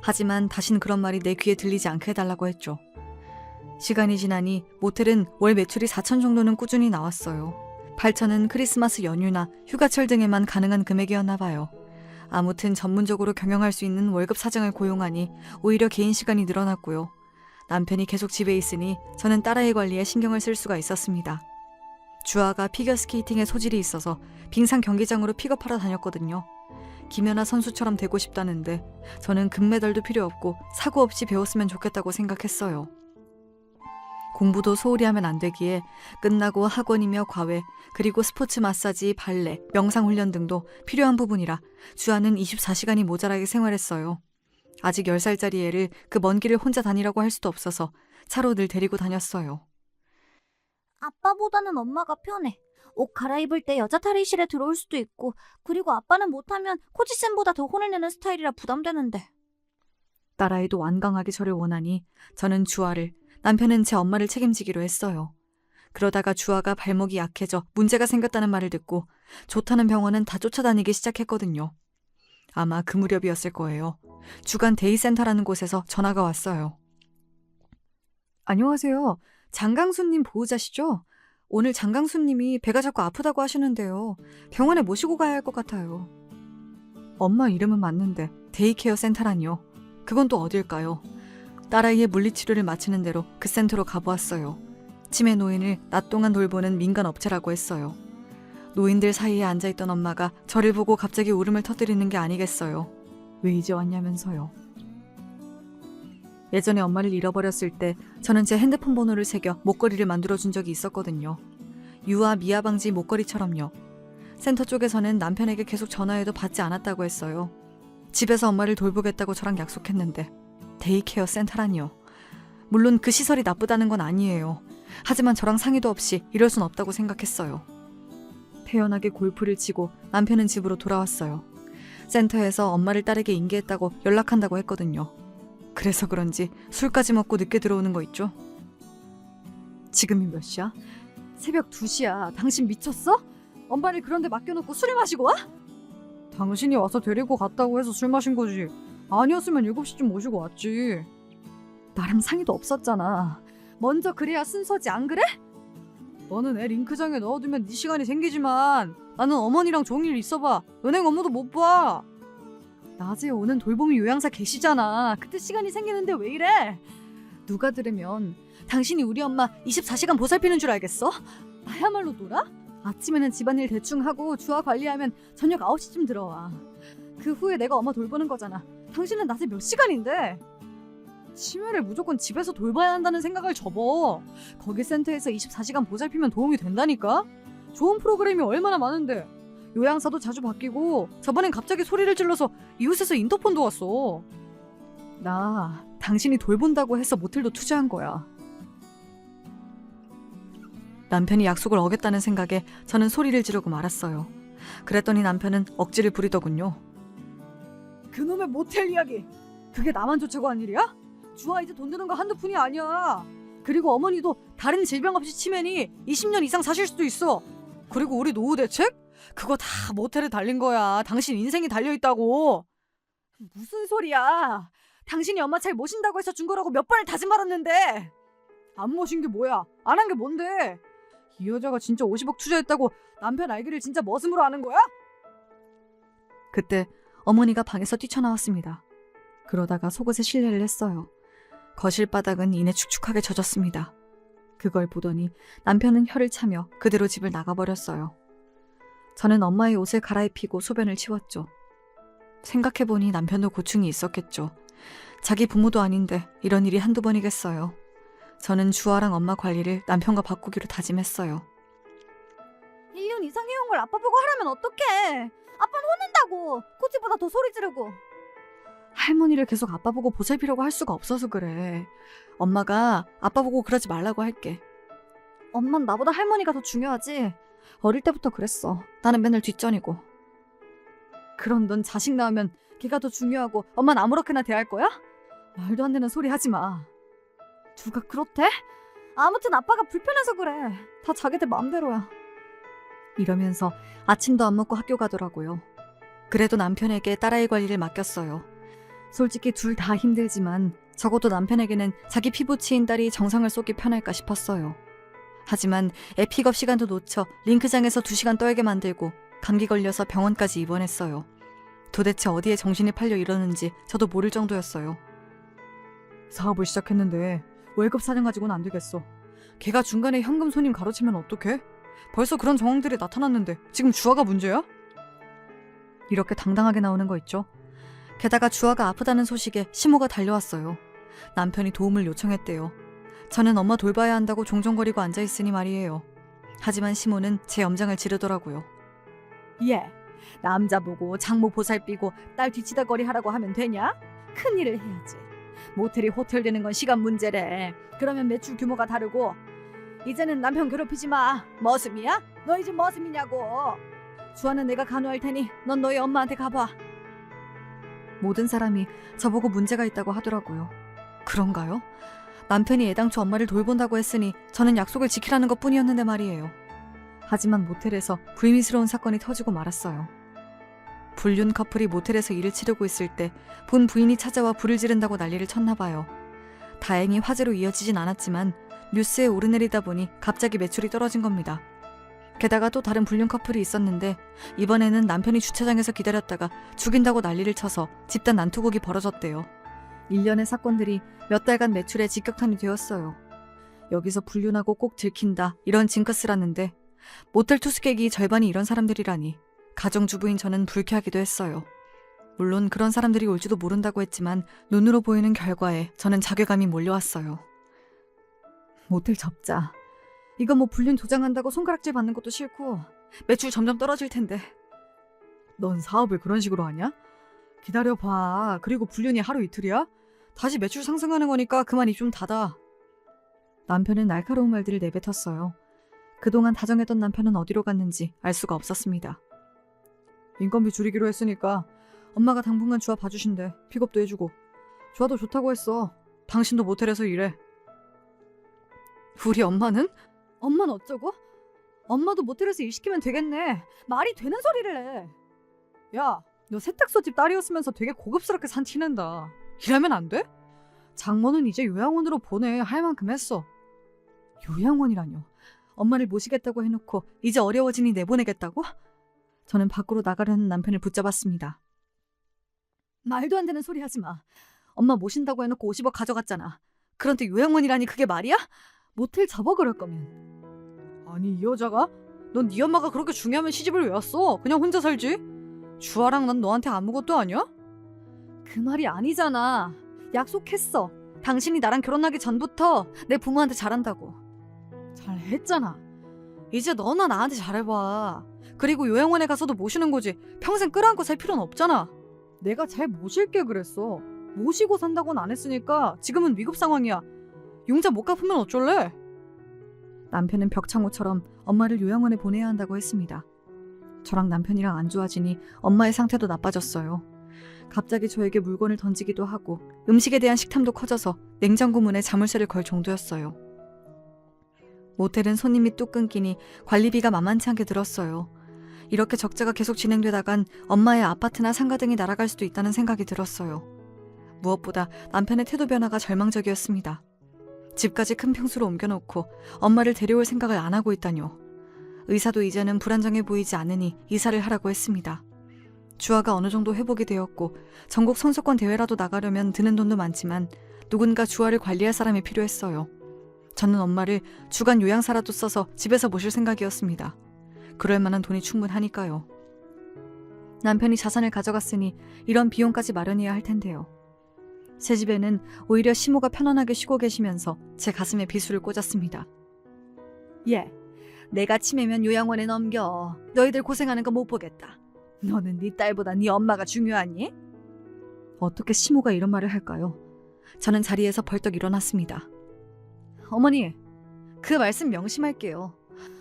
하지만 다신 그런 말이 내 귀에 들리지 않게 해달라고 했죠. 시간이 지나니 모텔은 월 매출이 4천 정도는 꾸준히 나왔어요. 8천은 크리스마스 연휴나 휴가철 등에만 가능한 금액이었나 봐요. 아무튼 전문적으로 경영할 수 있는 월급 사장을 고용하니 오히려 개인 시간이 늘어났고요. 남편이 계속 집에 있으니 저는 딸아이 관리에 신경을 쓸 수가 있었습니다. 주아가 피겨스케이팅에 소질이 있어서 빙상 경기장으로 픽업하러 다녔거든요. 김연아 선수처럼 되고 싶다는데 저는 금메달도 필요 없고 사고 없이 배웠으면 좋겠다고 생각했어요. 공부도 소홀히 하면 안 되기에 끝나고 학원이며 과외, 그리고 스포츠 마사지, 발레, 명상훈련 등도 필요한 부분이라 주아는 24시간이 모자라게 생활했어요. 아직 10살짜리 애를 그 먼 길을 혼자 다니라고 할 수도 없어서 차로 늘 데리고 다녔어요. 아빠보다는 엄마가 편해. 옷 갈아입을 때 여자 탈의실에 들어올 수도 있고, 그리고 아빠는 못하면 코지쌤보다 더 혼을 내는 스타일이라 부담되는데. 딸아이도 완강하게 저를 원하니 저는 주아를, 남편은 제 엄마를 책임지기로 했어요. 그러다가 주아가 발목이 약해져 문제가 생겼다는 말을 듣고 좋다는 병원은 다 쫓아다니기 시작했거든요. 아마 그 무렵이었을 거예요. 주간 데이센터라는 곳에서 전화가 왔어요. 안녕하세요. 장강수님 보호자시죠? 오늘 장강수님이 배가 자꾸 아프다고 하시는데요. 병원에 모시고 가야 할 것 같아요. 엄마 이름은 맞는데 데이케어 센터라니요. 그건 또 어딜까요? 딸아이의 물리치료를 마치는 대로 그 센터로 가보았어요. 치매 노인을 낮 동안 돌보는 민간 업체라고 했어요. 노인들 사이에 앉아있던 엄마가 저를 보고 갑자기 울음을 터뜨리는 게 아니겠어요. 왜 이제 왔냐면서요. 예전에 엄마를 잃어버렸을 때 저는 제 핸드폰 번호를 새겨 목걸이를 만들어준 적이 있었거든요. 유아 미아 방지 목걸이처럼요. 센터 쪽에서는 남편에게 계속 전화해도 받지 않았다고 했어요. 집에서 엄마를 돌보겠다고 저랑 약속했는데 데이케어 센터라니요. 물론 그 시설이 나쁘다는 건 아니에요. 하지만 저랑 상의도 없이 이럴 순 없다고 생각했어요. 태연하게 골프를 치고 남편은 집으로 돌아왔어요. 센터에서 엄마를 딸에게 인계했다고 연락한다고 했거든요. 그래서 그런지 술까지 먹고 늦게 들어오는 거 있죠? 지금이 몇 시야? 새벽 2시야. 당신 미쳤어? 엄마를 그런데 맡겨놓고 술을 마시고 와? 당신이 와서 데리고 갔다고 해서 술 마신 거지. 아니었으면 7시쯤 모시고 왔지. 나랑 상의도 없었잖아. 먼저 그래야 순서지, 안 그래? 너는 애 링크장에 넣어두면 네 시간이 생기지만 나는 어머니랑 종일 있어봐. 은행 업무도 못 봐. 낮에 오는 돌봄이 요양사 계시잖아. 그때 시간이 생기는데 왜 이래? 누가 들으면 당신이 우리 엄마 24시간 보살피는 줄 알겠어? 나야말로 놀아? 아침에는 집안일 대충 하고 주아 관리하면 저녁 9시쯤 들어와. 그 후에 내가 엄마 돌보는 거잖아. 당신은 낮에 몇 시간인데? 치매를 무조건 집에서 돌봐야 한다는 생각을 접어. 거기 센터에서 24시간 보살피면 도움이 된다니까? 좋은 프로그램이 얼마나 많은데. 요양사도 자주 바뀌고 저번엔 갑자기 소리를 질러서 이웃에서 인터폰도 왔어. 나 당신이 돌본다고 해서 모텔도 투자한 거야. 남편이 약속을 어겼다는 생각에 저는 소리를 지르고 말았어요. 그랬더니 남편은 억지를 부리더군요. 그놈의 모텔 이야기! 그게 나만 좋자고 한 일이야? 주아 이제 돈 드는 거 한두 푼이 아니야. 그리고 어머니도 다른 질병 없이 치매니 20년 이상 사실 수도 있어. 그리고 우리 노후 대책? 그거 다 모텔에 달린 거야. 당신 인생이 달려있다고. 무슨 소리야. 당신이 엄마 잘 모신다고 해서 준 거라고 몇 번을 다짐 말았는데. 안 모신 게 뭐야. 안 한 게 뭔데. 이 여자가 진짜 50억 투자했다고 남편 알기를 진짜 머슴으로 아는 거야? 그때 어머니가 방에서 뛰쳐나왔습니다. 그러다가 속옷에 실례를 했어요. 거실 바닥은 이내 축축하게 젖었습니다. 그걸 보더니 남편은 혀를 차며 그대로 집을 나가버렸어요. 저는 엄마의 옷을 갈아입히고 소변을 치웠죠. 생각해보니 남편도 고충이 있었겠죠. 자기 부모도 아닌데 이런 일이 한두 번이겠어요. 저는 주아랑 엄마 관리를 남편과 바꾸기로 다짐했어요. 1년 이상 해온 걸 아빠 보고 하라면 어떡해. 아빠는 혼낸다고. 코치보다 더 소리 지르고. 할머니를 계속 아빠 보고 보살피려고 할 수가 없어서 그래. 엄마가 아빠 보고 그러지 말라고 할게. 엄만 나보다 할머니가 더 중요하지. 어릴 때부터 그랬어. 나는 맨날 뒷전이고. 그럼 넌 자식 낳으면 걔가 더 중요하고 엄마는 아무렇게나 대할 거야? 말도 안 되는 소리 하지 마. 누가 그렇대? 아무튼 아빠가 불편해서 그래. 다 자기들 마음대로야. 이러면서 아침도 안 먹고 학교 가더라고요. 그래도 남편에게 딸아이 관리를 맡겼어요. 솔직히 둘 다 힘들지만 적어도 남편에게는 자기 피부치인 딸이 정성을 쏟기 편할까 싶었어요. 하지만 애 픽업 시간도 놓쳐 링크장에서 2시간 떨게 만들고 감기 걸려서 병원까지 입원했어요. 도대체 어디에 정신이 팔려 이러는지 저도 모를 정도였어요. 사업을 시작했는데 월급 사정 가지고는 안 되겠어. 걔가 중간에 현금 손님 가로채면 어떡해? 벌써 그런 정황들이 나타났는데 지금 주아가 문제야? 이렇게 당당하게 나오는 거 있죠. 게다가 주아가 아프다는 소식에 시모가 달려왔어요. 남편이 도움을 요청했대요. 저는 엄마 돌봐야 한다고 종종거리고 앉아있으니 말이에요. 하지만 시모는 제 염장을 지르더라고요. 예, 남자 보고 장모 보살피고 딸 뒤치다거리 하라고 하면 되냐? 큰일을 해야지. 모텔이 호텔 되는 건 시간 문제래. 그러면 매출 규모가 다르고. 이제는 남편 괴롭히지 마. 머슴이야? 너희 집 머슴이냐고. 주아는 내가 간호할 테니 넌 너희 엄마한테 가봐. 모든 사람이 저보고 문제가 있다고 하더라고요. 그런가요? 남편이 애당초 엄마를 돌본다고 했으니 저는 약속을 지키라는 것뿐이었는데 말이에요. 하지만 모텔에서 불미스러운 사건이 터지고 말았어요. 불륜 커플이 모텔에서 일을 치르고 있을 때 본 부인이 찾아와 불을 지른다고 난리를 쳤나 봐요. 다행히 화재로 이어지진 않았지만 뉴스에 오르내리다 보니 갑자기 매출이 떨어진 겁니다. 게다가 또 다른 불륜 커플이 있었는데 이번에는 남편이 주차장에서 기다렸다가 죽인다고 난리를 쳐서 집단 난투극이 벌어졌대요. 일련의 사건들이 몇 달간 매출에 직격탄이 되었어요. 여기서 불륜하고 꼭 들킨다 이런 징크스라는데 모텔 투숙객이 절반이 이런 사람들이라니 가정주부인 저는 불쾌하기도 했어요. 물론 그런 사람들이 올지도 모른다고 했지만 눈으로 보이는 결과에 저는 자괴감이 몰려왔어요. 모텔 접자. 이거 뭐 불륜 조장한다고 손가락질 받는 것도 싫고 매출 점점 떨어질 텐데. 넌 사업을 그런 식으로 하냐? 기다려봐. 그리고 불륜이 하루 이틀이야? 다시 매출 상승하는 거니까 그만 입 좀 닫아. 남편은 날카로운 말들을 내뱉었어요. 그동안 다정했던 남편은 어디로 갔는지 알 수가 없었습니다. 인건비 줄이기로 했으니까 엄마가 당분간 주아 봐주신대. 픽업도 해주고. 주아도 좋다고 했어. 당신도 모텔에서 일해. 우리 엄마는? 엄마는 어쩌고? 엄마도 모텔에서 일 시키면 되겠네. 말이 되는 소리를 해. 야, 너 세탁소집 딸이었으면서 되게 고급스럽게 산 티낸다. 이러면 안 돼? 장모는 이제 요양원으로 보내. 할 만큼 했어. 요양원이라뇨. 엄마를 모시겠다고 해놓고 이제 어려워지니 내보내겠다고? 저는 밖으로 나가려는 남편을 붙잡았습니다. 말도 안 되는 소리 하지 마. 엄마 모신다고 해놓고 50억 가져갔잖아. 그런데 요양원이라니 그게 말이야? 모텔 접어 그럴 거면. 아니 이 여자가? 넌 네 엄마가 그렇게 중요하면 시집을 왜 왔어? 그냥 혼자 살지. 주아랑 난 너한테 아무것도 아니야? 그 말이 아니잖아. 약속했어. 당신이 나랑 결혼하기 전부터 내 부모한테 잘한다고. 잘했잖아. 이제 너나 나한테 잘해봐. 그리고 요양원에 가서도 모시는 거지. 평생 끌어안고 살 필요는 없잖아. 내가 잘 모실게 그랬어. 모시고 산다고는 안 했으니까 지금은 위급 상황이야. 융자 못 갚으면 어쩔래? 남편은 벽창호처럼 엄마를 요양원에 보내야 한다고 했습니다. 저랑 남편이랑 안 좋아지니 엄마의 상태도 나빠졌어요. 갑자기 저에게 물건을 던지기도 하고 음식에 대한 식탐도 커져서 냉장고 문에 자물쇠를 걸 정도였어요. 모텔은 손님이 뚝 끊기니 관리비가 만만치 않게 들었어요. 이렇게 적자가 계속 진행되다간 엄마의 아파트나 상가 등이 날아갈 수도 있다는 생각이 들었어요. 무엇보다 남편의 태도 변화가 절망적이었습니다. 집까지 큰 평수로 옮겨놓고 엄마를 데려올 생각을 안 하고 있다뇨. 의사도 이제는 불안정해 보이지 않으니 이사를 하라고 했습니다. 주아가 어느 정도 회복이 되었고 전국 선수권 대회라도 나가려면 드는 돈도 많지만 누군가 주아를 관리할 사람이 필요했어요. 저는 엄마를 주간 요양사라도 써서 집에서 모실 생각이었습니다. 그럴 만한 돈이 충분하니까요. 남편이 자산을 가져갔으니 이런 비용까지 마련해야 할 텐데요. 새 집에는 오히려 시모가 편안하게 쉬고 계시면서 제 가슴에 비수를 꽂았습니다. 예, 내가 치매면 요양원에 넘겨. 너희들 고생하는 거 못 보겠다. 너는 네 딸보다 네 엄마가 중요하니? 어떻게 시모가 이런 말을 할까요? 저는 자리에서 벌떡 일어났습니다. 어머니, 그 말씀 명심할게요.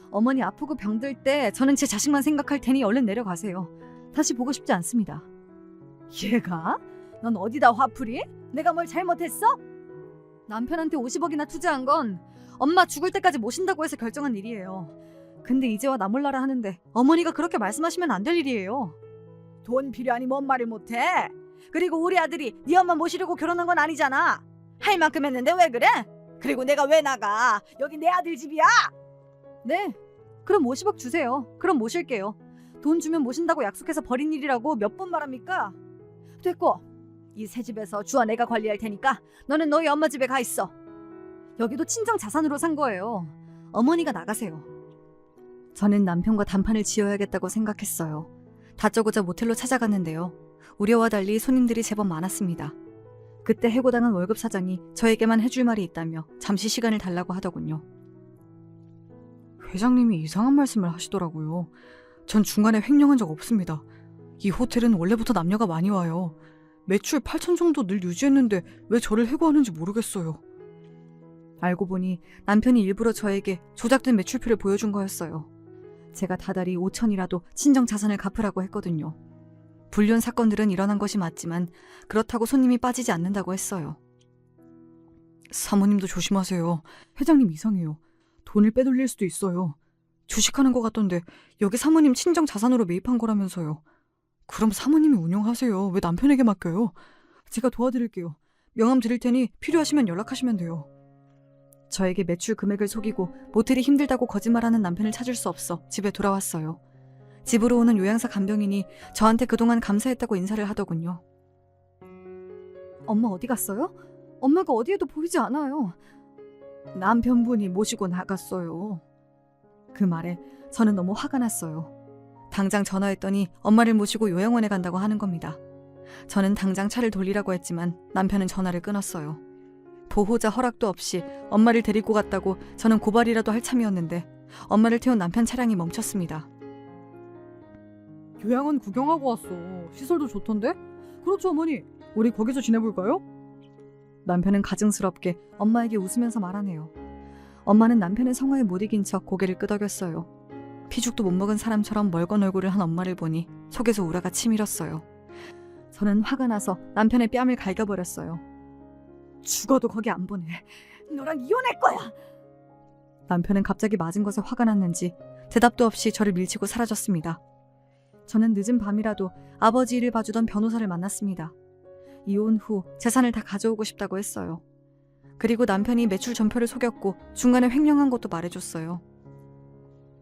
어머니 아프고 병들 때 저는 제 자식만 생각할 테니 얼른 내려가세요. 다시 보고 싶지 않습니다. 얘가? 넌 어디다 화풀이? 내가 뭘 잘못했어? 남편한테 50억이나 투자한 건 엄마 죽을 때까지 모신다고 해서 결정한 일이에요. 근데 이제와 나 몰라라 하는데 어머니가 그렇게 말씀하시면 안 될 일이에요. 돈 필요하니 뭔 말을 못해? 그리고 우리 아들이 네 엄마 모시려고 결혼한 건 아니잖아. 할 만큼 했는데 왜 그래? 그리고 내가 왜 나가? 여기 내 아들 집이야. 네, 그럼 50억 주세요. 그럼 모실게요. 돈 주면 모신다고 약속해서 버린 일이라고 몇 번 말합니까? 됐고, 이 새 집에서 주아 내가 관리할 테니까 너는 너희 엄마 집에 가 있어. 여기도 친정 자산으로 산 거예요. 어머니가 나가세요. 저는 남편과 단판을 지어야겠다고 생각했어요. 다짜고짜 모텔로 찾아갔는데요. 우려와 달리 손님들이 제법 많았습니다. 그때 해고당한 월급 사장이 저에게만 해줄 말이 있다며 잠시 시간을 달라고 하더군요. 회장님이 이상한 말씀을 하시더라고요. 전 중간에 횡령한 적 없습니다. 이 호텔은 원래부터 남녀가 많이 와요. 매출 8천 정도 늘 유지했는데 왜 저를 해고하는지 모르겠어요. 알고 보니 남편이 일부러 저에게 조작된 매출표를 보여준 거였어요. 제가 다달이 5천이라도 친정 자산을 갚으라고 했거든요. 불륜 사건들은 일어난 것이 맞지만 그렇다고 손님이 빠지지 않는다고 했어요. 사모님도 조심하세요. 회장님 이상해요. 돈을 빼돌릴 수도 있어요. 주식하는 것 같던데 여기 사모님 친정 자산으로 매입한 거라면서요. 그럼 사모님이 운영하세요. 왜 남편에게 맡겨요? 제가 도와드릴게요. 명함 드릴 테니 필요하시면 연락하시면 돼요. 저에게 매출 금액을 속이고 모텔이 힘들다고 거짓말하는 남편을 찾을 수 없어 집에 돌아왔어요. 집으로 오는 요양사 간병인이 저한테 그동안 감사했다고 인사를 하더군요. 엄마 어디 갔어요? 엄마가 어디에도 보이지 않아요. 남편분이 모시고 나갔어요. 그 말에 저는 너무 화가 났어요. 당장 전화했더니 엄마를 모시고 요양원에 간다고 하는 겁니다. 저는 당장 차를 돌리라고 했지만 남편은 전화를 끊었어요. 보호자 허락도 없이 엄마를 데리고 갔다고 저는 고발이라도 할 참이었는데 엄마를 태운 남편 차량이 멈췄습니다. 요양원 구경하고 왔어. 시설도 좋던데? 그렇죠 어머니. 우리 거기서 지내볼까요? 남편은 가증스럽게 엄마에게 웃으면서 말하네요. 엄마는 남편의 성화에 못 이긴 척 고개를 끄덕였어요. 피죽도 못 먹은 사람처럼 멀건 얼굴을 한 엄마를 보니 속에서 우라가 치밀었어요. 저는 화가 나서 남편의 뺨을 갈겨버렸어요. 죽어도 거기 안 보내. 너랑 이혼할 거야. 남편은 갑자기 맞은 것에 화가 났는지 대답도 없이 저를 밀치고 사라졌습니다. 저는 늦은 밤이라도 아버지 일을 봐주던 변호사를 만났습니다. 이혼 후 재산을 다 가져오고 싶다고 했어요. 그리고 남편이 매출 전표를 속였고 중간에 횡령한 것도 말해줬어요.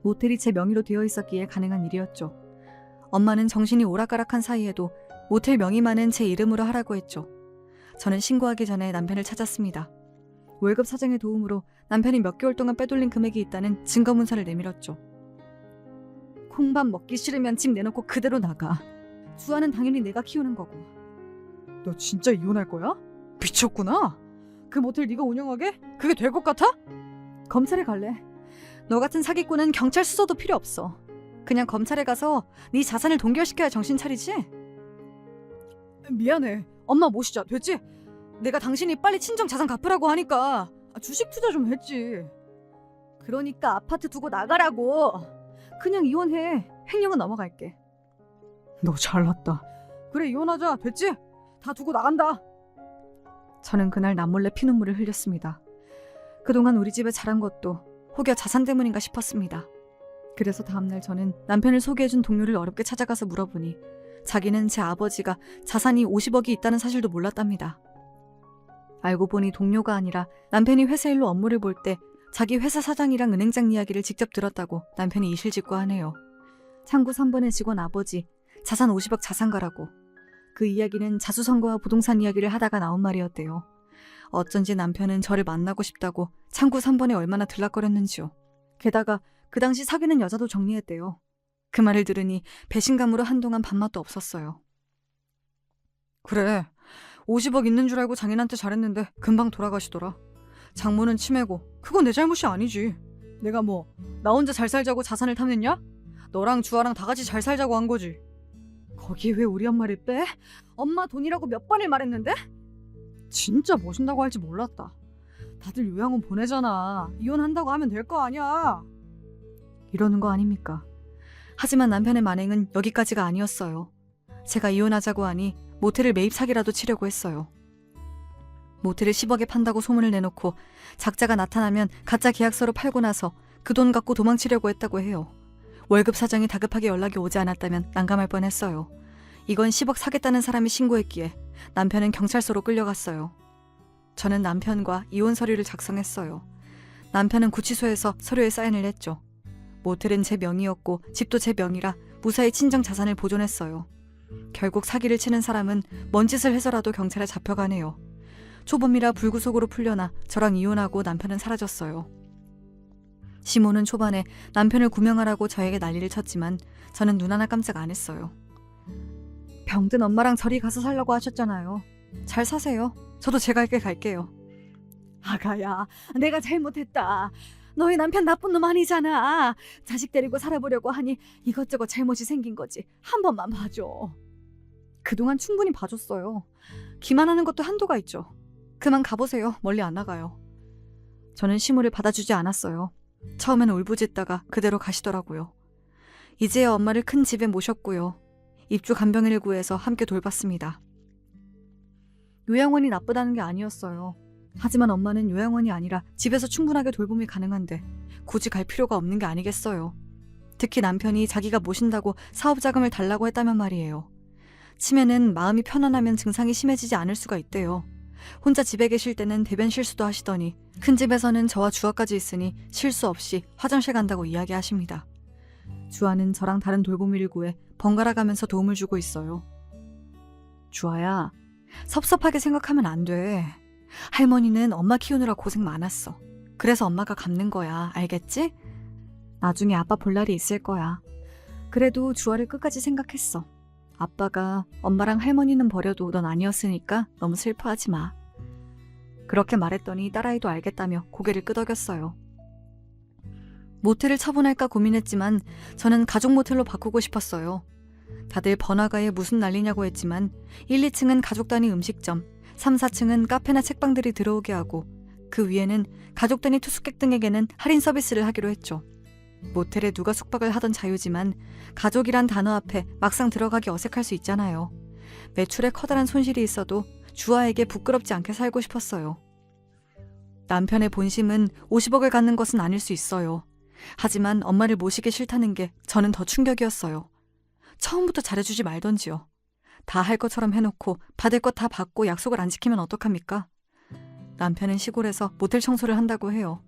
모텔이 제 명의로 되어 있었기에 가능한 일이었죠. 엄마는 정신이 오락가락한 사이에도 모텔 명의만은 제 이름으로 하라고 했죠. 저는 신고하기 전에 남편을 찾았습니다. 월급 사장의 도움으로 남편이 몇 개월 동안 빼돌린 금액이 있다는 증거문서를 내밀었죠. 콩밥 먹기 싫으면 집 내놓고 그대로 나가. 주아는 당연히 내가 키우는 거고. 너 진짜 이혼할 거야? 미쳤구나. 그 모텔 네가 운영하게? 그게 될 것 같아? 검찰에 갈래. 너 같은 사기꾼은 경찰 수사도 필요 없어. 그냥 검찰에 가서 네 자산을 동결시켜야 정신 차리지? 미안해. 엄마 모시자. 됐지? 내가 당신이 빨리 친정 자산 갚으라고 하니까 주식 투자 좀 했지. 그러니까 아파트 두고 나가라고. 그냥 이혼해. 횡령은 넘어갈게. 너 잘났다. 그래 이혼하자. 됐지? 다 두고 나간다. 저는 그날 남몰래 피눈물을 흘렸습니다. 그동안 우리 집에 자란 것도 혹여 자산 때문인가 싶었습니다. 그래서 다음날 저는 남편을 소개해준 동료를 어렵게 찾아가서 물어보니 자기는 제 아버지가 자산이 50억이 있다는 사실도 몰랐답니다. 알고 보니 동료가 아니라 남편이 회사 일로 업무를 볼 때 자기 회사 사장이랑 은행장 이야기를 직접 들었다고 남편이 이실직고하네요. 창구 3번의 직원 아버지, 자산 50억 자산가라고. 그 이야기는 자수성가와 부동산 이야기를 하다가 나온 말이었대요. 어쩐지 남편은 저를 만나고 싶다고 창구 3번에 얼마나 들락거렸는지요. 게다가 그 당시 사귀는 여자도 정리했대요. 그 말을 들으니 배신감으로 한동안 밥맛도 없었어요. 그래, 50억 있는 줄 알고 장인한테 잘했는데 금방 돌아가시더라. 장모는 치매고 그건 내 잘못이 아니지. 내가 뭐 나 혼자 잘 살자고 자산을 탐냈냐? 너랑 주아랑 다 같이 잘 살자고 한 거지. 거기에 왜 우리 엄마를 빼? 엄마 돈이라고 몇 번을 말했는데? 진짜 모신다고 할지 몰랐다. 다들 요양원 보내잖아. 이혼한다고 하면 될 거 아니야. 이러는 거 아닙니까? 하지만 남편의 만행은 여기까지가 아니었어요. 제가 이혼하자고 하니 모텔을 매입 사기라도 치려고 했어요. 모텔을 10억에 판다고 소문을 내놓고 작자가 나타나면 가짜 계약서로 팔고 나서 그 돈 갖고 도망치려고 했다고 해요. 월급 사정이 다급하게 연락이 오지 않았다면 난감할 뻔했어요. 이건 10억 사겠다는 사람이 신고했기에 남편은 경찰서로 끌려갔어요. 저는 남편과 이혼 서류를 작성했어요. 남편은 구치소에서 서류에 사인을 했죠. 모텔은 제 명의였고 집도 제 명의라 무사히 친정 자산을 보존했어요. 결국 사기를 치는 사람은 뭔 짓을 해서라도 경찰에 잡혀가네요. 초범이라 불구속으로 풀려나 저랑 이혼하고 남편은 사라졌어요. 시모는 초반에 남편을 구명하라고 저에게 난리를 쳤지만 저는 눈 하나 깜짝 안 했어요. 병든 엄마랑 저리 가서 살라고 하셨잖아요. 잘 사세요. 저도 제 갈 길 갈게요. 아가야, 내가 잘못했다. 너희 남편 나쁜 놈 아니잖아. 자식 데리고 살아보려고 하니 이것저것 잘못이 생긴 거지. 한 번만 봐줘. 그동안 충분히 봐줬어요. 기만하는 것도 한도가 있죠. 그만 가보세요. 멀리 안 나가요. 저는 시모를 받아주지 않았어요. 처음엔 울부짖다가 그대로 가시더라고요. 이제야 엄마를 큰 집에 모셨고요. 입주 간병인을 구해서 함께 돌봤습니다. 요양원이 나쁘다는 게 아니었어요. 하지만 엄마는 요양원이 아니라 집에서 충분하게 돌봄이 가능한데 굳이 갈 필요가 없는 게 아니겠어요. 특히 남편이 자기가 모신다고 사업 자금을 달라고 했다면 말이에요. 치매는 마음이 편안하면 증상이 심해지지 않을 수가 있대요. 혼자 집에 계실 때는 대변 실수도 하시더니 큰 집에서는 저와 주아까지 있으니 실수 없이 화장실 간다고 이야기하십니다. 주아는 저랑 다른 돌보미를 구해 번갈아 가면서 도움을 주고 있어요. 주아야, 섭섭하게 생각하면 안 돼. 할머니는 엄마 키우느라 고생 많았어. 그래서 엄마가 갚는 거야. 알겠지? 나중에 아빠 볼 날이 있을 거야. 그래도 주아를 끝까지 생각했어. 아빠가 엄마랑 할머니는 버려도 넌 아니었으니까 너무 슬퍼하지 마. 그렇게 말했더니 딸아이도 알겠다며 고개를 끄덕였어요. 모텔을 처분할까 고민했지만 저는 가족 모텔로 바꾸고 싶었어요. 다들 번화가에 무슨 난리냐고 했지만 1, 2층은 가족 단위 음식점, 3, 4층은 카페나 책방들이 들어오게 하고 그 위에는 가족 단위 투숙객 등에게는 할인 서비스를 하기로 했죠. 모텔에 누가 숙박을 하던 자유지만 가족이란 단어 앞에 막상 들어가기 어색할 수 있잖아요. 매출에 커다란 손실이 있어도 주아에게 부끄럽지 않게 살고 싶었어요. 남편의 본심은 50억을 갖는 것은 아닐 수 있어요. 하지만 엄마를 모시기 싫다는 게 저는 더 충격이었어요. 처음부터 잘해주지 말던지요. 다 할 것처럼 해놓고 받을 것 다 받고 약속을 안 지키면 어떡합니까? 남편은 시골에서 모텔 청소를 한다고 해요.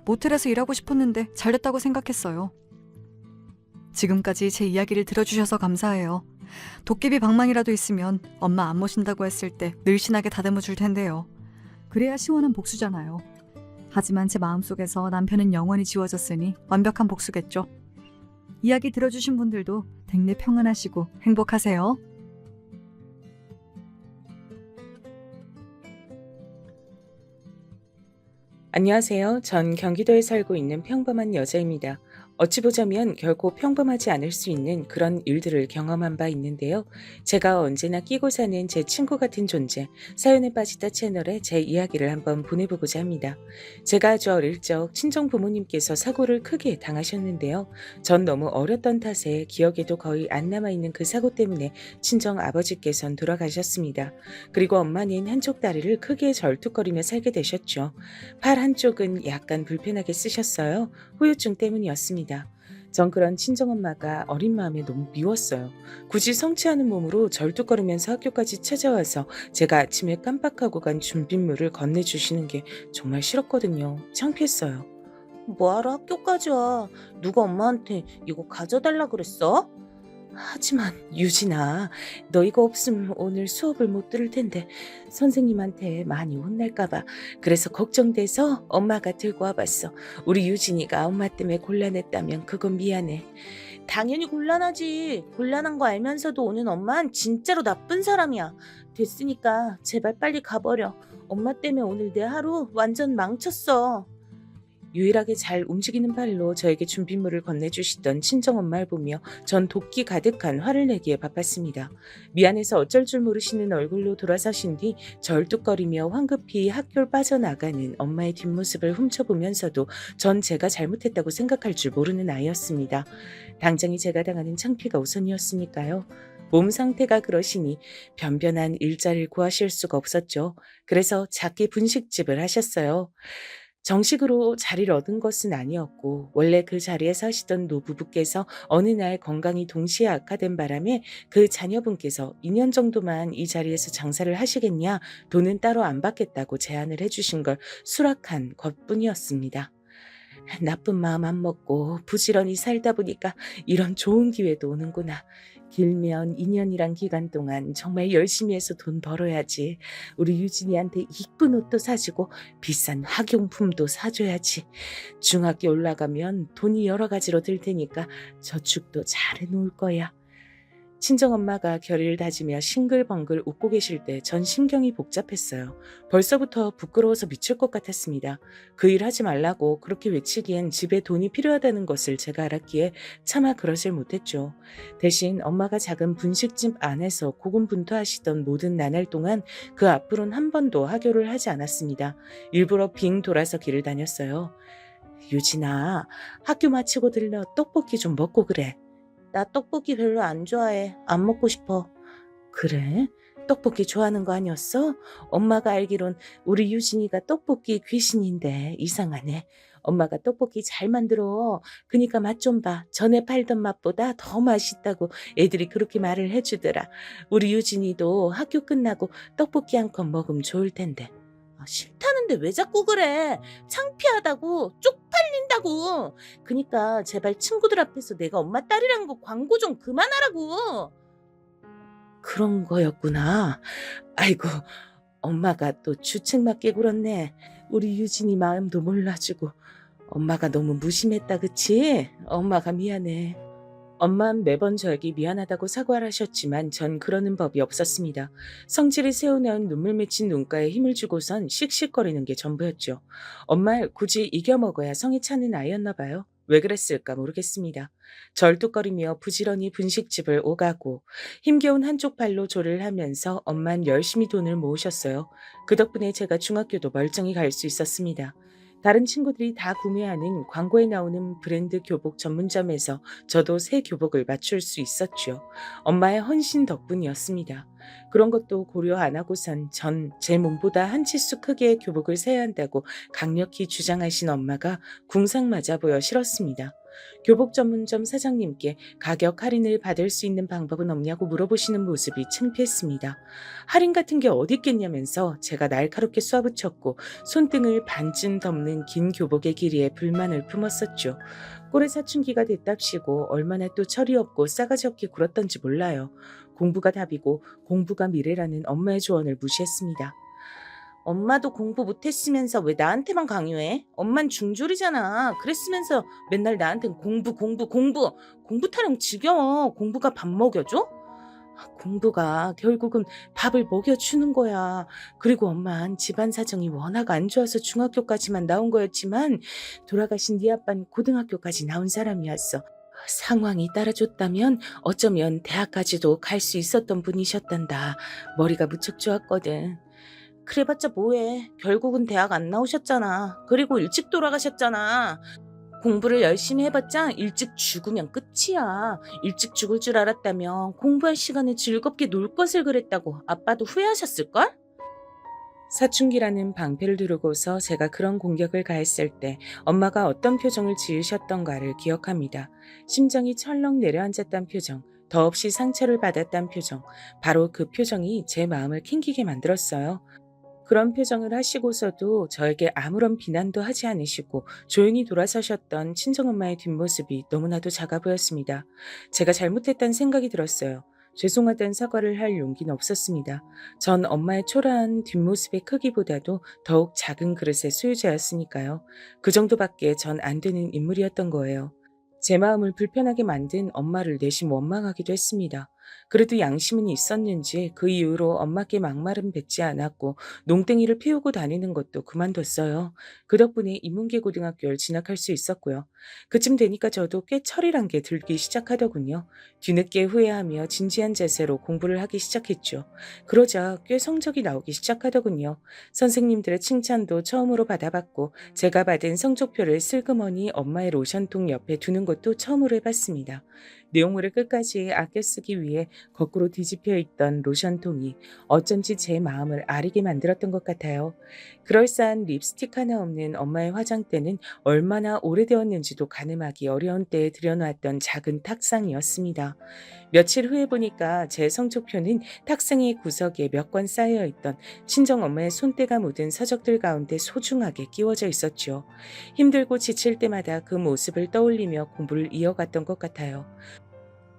모텔에서 일하고 싶었는데 잘됐다고 생각했어요. 지금까지 제 이야기를 들어주셔서 감사해요. 도깨비 방망이라도 있으면 엄마 안 모신다고 했을 때 늘씬하게 다듬어 줄 텐데요. 그래야 시원한 복수잖아요. 하지만 제 마음속에서 남편은 영원히 지워졌으니 완벽한 복수겠죠. 이야기 들어주신 분들도 댁내 평안하시고 행복하세요. 안녕하세요. 전 경기도에 살고 있는 평범한 여자입니다. 어찌 보자면 결코 평범하지 않을 수 있는 그런 일들을 경험한 바 있는데요. 제가 언제나 끼고 사는 제 친구 같은 존재, 사연에 빠지다 채널에 제 이야기를 한번 보내보고자 합니다. 제가 아주 어릴 적 친정 부모님께서 사고를 크게 당하셨는데요. 전 너무 어렸던 탓에 기억에도 거의 안 남아있는 그 사고 때문에 친정 아버지께선 돌아가셨습니다. 그리고 엄마는 한쪽 다리를 크게 절뚝거리며 살게 되셨죠. 팔 한쪽은 약간 불편하게 쓰셨어요. 후유증 때문이었습니다. 전 그런 친정엄마가 어린 마음에 너무 미웠어요. 굳이 성취하는 몸으로 절뚝거리면서 학교까지 찾아와서 제가 아침에 깜빡하고 간 준빗물을 건네주시는 게 정말 싫었거든요. 창피했어요. 뭐하러 학교까지 와? 누가 엄마한테 이거 가져달라 그랬어? 하지만 유진아, 너 이거 없으면 오늘 수업을 못 들을 텐데 선생님한테 많이 혼날까봐 그래서 걱정돼서 엄마가 들고 와봤어. 우리 유진이가 엄마 때문에 곤란했다면 그건 미안해. 당연히 곤란하지. 곤란한 거 알면서도 오는 엄만 진짜로 나쁜 사람이야. 됐으니까 제발 빨리 가버려. 엄마 때문에 오늘 내 하루 완전 망쳤어. 유일하게 잘 움직이는 발로 저에게 준빗물을 건네주시던 친정엄마를 보며 전 도끼 가득한 화를 내기에 바빴습니다. 미안해서 어쩔 줄 모르시는 얼굴로 돌아서신 뒤 절뚝거리며 황급히 학교를 빠져나가는 엄마의 뒷모습을 훔쳐보면서도 전 제가 잘못했다고 생각할 줄 모르는 아이였습니다. 당장이 제가 당하는 창피가 우선이었으니까요. 몸 상태가 그러시니 변변한 일자리를 구하실 수가 없었죠. 그래서 작게 분식집을 하셨어요. 정식으로 자리를 얻은 것은 아니었고 원래 그 자리에서 하시던 노부부께서 어느 날 건강이 동시에 악화된 바람에 그 자녀분께서 2년 정도만 이 자리에서 장사를 하시겠냐, 돈은 따로 안 받겠다고 제안을 해주신 걸 수락한 것뿐이었습니다. 나쁜 마음 안 먹고 부지런히 살다 보니까 이런 좋은 기회도 오는구나. 길면 2년이란 기간 동안 정말 열심히 해서 돈 벌어야지. 우리 유진이한테 이쁜 옷도 사주고 비싼 학용품도 사줘야지. 중학교 올라가면 돈이 여러 가지로 들 테니까 저축도 잘 해놓을 거야. 친정엄마가 결의를 다지며 싱글벙글 웃고 계실 때 전 심경이 복잡했어요. 벌써부터 부끄러워서 미칠 것 같았습니다. 그 일 하지 말라고 그렇게 외치기엔 집에 돈이 필요하다는 것을 제가 알았기에 차마 그러질 못했죠. 대신 엄마가 작은 분식집 안에서 고군분투하시던 모든 나날 동안 그 앞으로는 한 번도 하교를 하지 않았습니다. 일부러 빙 돌아서 길을 다녔어요. 유진아, 학교 마치고 들러 떡볶이 좀 먹고 그래. 나 떡볶이 별로 안 좋아해. 안 먹고 싶어. 그래? 떡볶이 좋아하는 거 아니었어? 엄마가 알기론 우리 유진이가 떡볶이 귀신인데 이상하네. 엄마가 떡볶이 잘 만들어. 그니까 맛 좀 봐. 전에 팔던 맛보다 더 맛있다고 애들이 그렇게 말을 해주더라. 우리 유진이도 학교 끝나고 떡볶이 한 컵 먹으면 좋을 텐데. 싫다는데 왜 자꾸 그래? 창피하다고, 쪽팔린다고. 그니까 제발 친구들 앞에서 내가 엄마 딸이란 거 광고 좀 그만하라고. 그런 거였구나. 아이고, 엄마가 또 주책맞게 굴었네. 우리 유진이 마음도 몰라주고. 엄마가 너무 무심했다, 그치? 엄마가 미안해. 엄마는 매번 저에게 미안하다고 사과를 하셨지만 전 그러는 법이 없었습니다. 성질이 새어나온 눈물 맺힌 눈가에 힘을 주고선 씩씩거리는 게 전부였죠. 엄마를 굳이 이겨먹어야 성이 차는 아이였나 봐요. 왜 그랬을까 모르겠습니다. 절뚝거리며 부지런히 분식집을 오가고 힘겨운 한쪽 발로 조를 하면서 엄만 열심히 돈을 모으셨어요. 그 덕분에 제가 중학교도 멀쩡히 갈 수 있었습니다. 다른 친구들이 다 구매하는 광고에 나오는 브랜드 교복 전문점에서 저도 새 교복을 맞출 수 있었죠. 엄마의 헌신 덕분이었습니다. 그런 것도 고려 안 하고선 전 제 몸보다 한 치수 크기의 교복을 사야 한다고 강력히 주장하신 엄마가 궁상 맞아 보여 싫었습니다. 교복 전문점 사장님께 가격 할인을 받을 수 있는 방법은 없냐고 물어보시는 모습이 창피했습니다. 할인 같은 게 어디 있겠냐면서 제가 날카롭게 쏴붙였고 손등을 반쯤 덮는 긴 교복의 길이에 불만을 품었었죠. 꼴에 사춘기가 됐답시고 얼마나 또 철이 없고 싸가지 없게 굴었던지 몰라요. 공부가 답이고 공부가 미래라는 엄마의 조언을 무시했습니다. 엄마도 공부 못했으면서 왜 나한테만 강요해? 엄만 중졸이잖아. 그랬으면서 맨날 나한텐 공부 타령 지겨워. 공부가 밥 먹여줘? 공부가 결국은 밥을 먹여주는 거야. 그리고 엄만 집안 사정이 워낙 안 좋아서 중학교까지만 나온 거였지만 돌아가신 네 아빠는 고등학교까지 나온 사람이었어. 상황이 따라줬다면 어쩌면 대학까지도 갈 수 있었던 분이셨단다. 머리가 무척 좋았거든. 그래봤자 뭐해. 결국은 대학 안 나오셨잖아. 그리고 일찍 돌아가셨잖아. 공부를 열심히 해봤자 일찍 죽으면 끝이야. 일찍 죽을 줄 알았다면 공부할 시간에 즐겁게 놀 것을 그랬다고 아빠도 후회하셨을걸? 사춘기라는 방패를 두르고서 제가 그런 공격을 가했을 때 엄마가 어떤 표정을 지으셨던가를 기억합니다. 심장이 철렁 내려앉았단 표정, 더없이 상처를 받았단 표정, 바로 그 표정이 제 마음을 캥기게 만들었어요. 그런 표정을 하시고서도 저에게 아무런 비난도 하지 않으시고 조용히 돌아서셨던 친정엄마의 뒷모습이 너무나도 작아 보였습니다. 제가 잘못했다는 생각이 들었어요. 죄송하다는 사과를 할 용기는 없었습니다. 전 엄마의 초라한 뒷모습의 크기보다도 더욱 작은 그릇의 소유자였으니까요. 그 정도밖에 전 안 되는 인물이었던 거예요. 제 마음을 불편하게 만든 엄마를 내심 원망하기도 했습니다. 그래도 양심은 있었는지 그 이후로 엄마께 막말은 뱉지 않았고 농땡이를 피우고 다니는 것도 그만뒀어요. 그 덕분에 인문계 고등학교를 진학할 수 있었고요. 그쯤 되니까 저도 꽤 철이란 게 들기 시작하더군요. 뒤늦게 후회하며 진지한 자세로 공부를 하기 시작했죠. 그러자 꽤 성적이 나오기 시작하더군요. 선생님들의 칭찬도 처음으로 받아봤고 제가 받은 성적표를 슬그머니 엄마의 로션통 옆에 두는 것도 처음으로 해봤습니다. 내용물을 끝까지 아껴 쓰기 위해 거꾸로 뒤집혀 있던 로션통이 어쩐지 제 마음을 아리게 만들었던 것 같아요. 그럴싸한 립스틱 하나 없는 엄마의 화장대는 얼마나 오래되었는지도 가늠하기 어려운 때에 들여놓았던 작은 탁상이었습니다. 며칠 후에 보니까 제 성적표는 탁상의 구석에 몇 권 쌓여있던 친정엄마의 손때가 묻은 서적들 가운데 소중하게 끼워져 있었죠. 힘들고 지칠 때마다 그 모습을 떠올리며 공부를 이어갔던 것 같아요.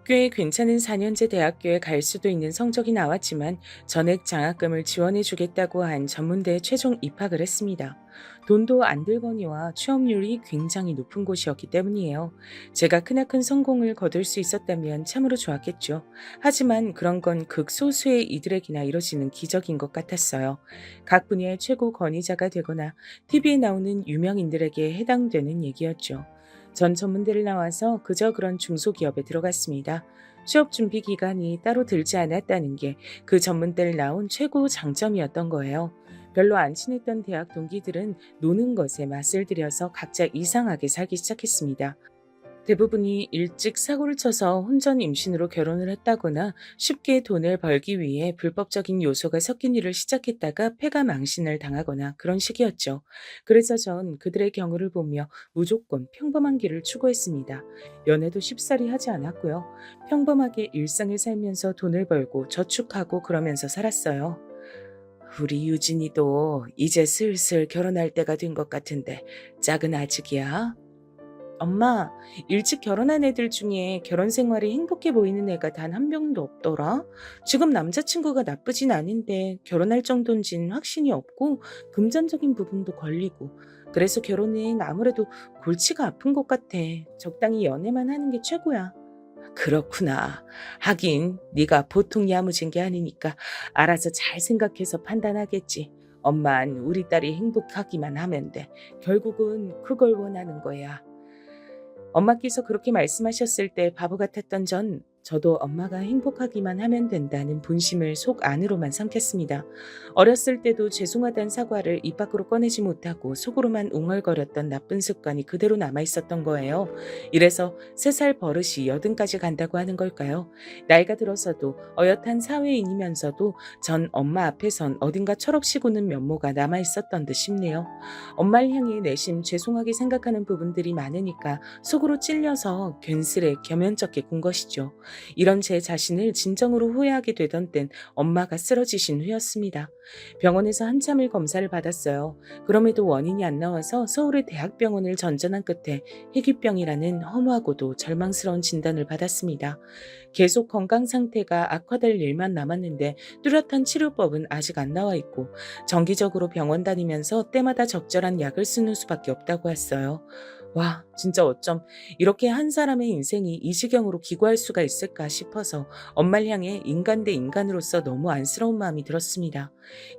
꽤 괜찮은 4년제 대학교에 갈 수도 있는 성적이 나왔지만 전액 장학금을 지원해 주겠다고 한 전문대에 최종 입학을 했습니다. 돈도 안 들거니와 취업률이 굉장히 높은 곳이었기 때문이에요. 제가 크나큰 성공을 거둘 수 있었다면 참으로 좋았겠죠. 하지만 그런 건 극소수의 이들에게나 이뤄지는 기적인 것 같았어요. 각 분야의 최고 권위자가 되거나 TV에 나오는 유명인들에게 해당되는 얘기였죠. 전 전문대를 나와서 그저 그런 중소기업에 들어갔습니다. 취업 준비 기간이 따로 들지 않았다는 게 그 전문대를 나온 최고 장점이었던 거예요. 별로 안 친했던 대학 동기들은 노는 것에 맛을 들여서 각자 이상하게 살기 시작했습니다. 대부분이 일찍 사고를 쳐서 혼전 임신으로 결혼을 했다거나 쉽게 돈을 벌기 위해 불법적인 요소가 섞인 일을 시작했다가 폐가 망신을 당하거나 그런 식이었죠. 그래서 전 그들의 경우를 보며 무조건 평범한 길을 추구했습니다. 연애도 쉽사리 하지 않았고요. 평범하게 일상을 살면서 돈을 벌고 저축하고 그러면서 살았어요. 우리 유진이도 이제 슬슬 결혼할 때가 된 것 같은데 짝은 아직이야? 엄마, 일찍 결혼한 애들 중에 결혼 생활이 행복해 보이는 애가 단 한 명도 없더라. 지금 남자친구가 나쁘진 않은데 결혼할 정도인진 확신이 없고 금전적인 부분도 걸리고 그래서 결혼은 아무래도 골치가 아픈 것 같아. 적당히 연애만 하는 게 최고야. 그렇구나. 하긴 네가 보통 야무진 게 아니니까 알아서 잘 생각해서 판단하겠지. 엄만 우리 딸이 행복하기만 하면 돼. 결국은 그걸 원하는 거야. 엄마께서 그렇게 말씀하셨을 때 바보 같았던 저도 엄마가 행복하기만 하면 된다는 본심을 속 안으로만 삼켰습니다. 어렸을 때도 죄송하다는 사과를 입 밖으로 꺼내지 못하고 속으로만 웅얼거렸던 나쁜 습관이 그대로 남아있었던 거예요. 이래서 3살 버릇이 80까지 간다고 하는 걸까요? 나이가 들어서도 어엿한 사회인이면서도 전 엄마 앞에선 어딘가 철없이 구는 면모가 남아있었던 듯 싶네요. 엄마를 향해 내심 죄송하게 생각하는 부분들이 많으니까 속으로 찔려서 괜스레 겸연쩍게 군 것이죠. 이런 제 자신을 진정으로 후회하게 되던 땐 엄마가 쓰러지신 후였습니다. 병원에서 한참을 검사를 받았어요. 그럼에도 원인이 안 나와서 서울의 대학병원을 전전한 끝에 희귀병이라는 허무하고도 절망스러운 진단을 받았습니다. 계속 건강 상태가 악화될 일만 남았는데 뚜렷한 치료법은 아직 안 나와 있고 정기적으로 병원 다니면서 때마다 적절한 약을 쓰는 수밖에 없다고 했어요. 와, 진짜 어쩜 이렇게 한 사람의 인생이 이 지경으로 기구할 수가 있을까 싶어서 엄마를 향해 인간 대 인간으로서 너무 안쓰러운 마음이 들었습니다.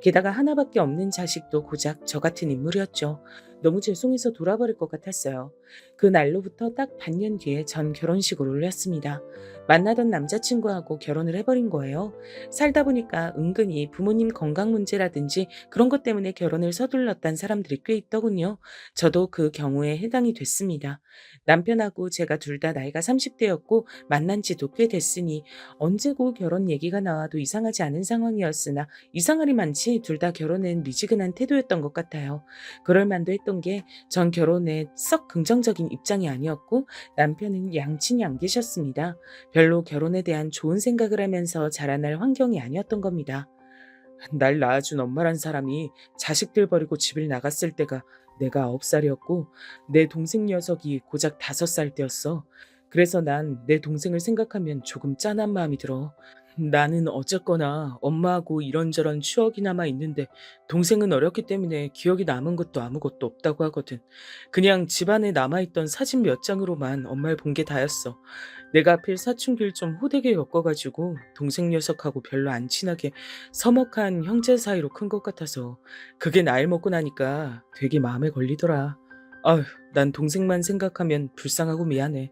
게다가 하나밖에 없는 자식도 고작 저 같은 인물이었죠. 너무 죄송해서 돌아버릴 것 같았어요. 그 날로부터 딱 반년 뒤에 전 결혼식을 올렸습니다. 만나던 남자친구하고 결혼을 해버린 거예요. 살다 보니까 은근히 부모님 건강 문제라든지 그런 것 때문에 결혼을 서둘렀던 사람들이 꽤 있더군요. 저도 그 경우에 해당이 됐습니다. 남편하고 제가 둘 다 나이가 30대였고 만난 지도 꽤 됐으니 언제고 결혼 얘기가 나와도 이상하지 않은 상황이었으나 이상하리 많지 둘 다 결혼엔 미지근한 태도였던 것 같아요. 그럴 만도 했던 게 전 결혼에 썩 긍정적인 입장이 아니었고 남편은 양친이 안 계셨습니다. 별로 결혼에 대한 좋은 생각을 하면서 자라날 환경이 아니었던 겁니다. 날 낳아준 엄마란 사람이 자식들 버리고 집을 나갔을 때가 내가 9살이었고 내 동생 녀석이 고작 5살 때였어. 그래서 난 내 동생을 생각하면 조금 짠한 마음이 들어. 나는 어쨌거나 엄마하고 이런저런 추억이 남아 있는데 동생은 어렸기 때문에 기억이 남은 것도 아무것도 없다고 하거든. 그냥 집안에 남아있던 사진 몇 장으로만 엄마를 본 게 다였어. 내가 하필 사춘기를 좀 호되게 겪어가지고 동생 녀석하고 별로 안 친하게 서먹한 형제 사이로 큰 것 같아서 그게 나이를 먹고 나니까 되게 마음에 걸리더라. 아휴, 난 동생만 생각하면 불쌍하고 미안해.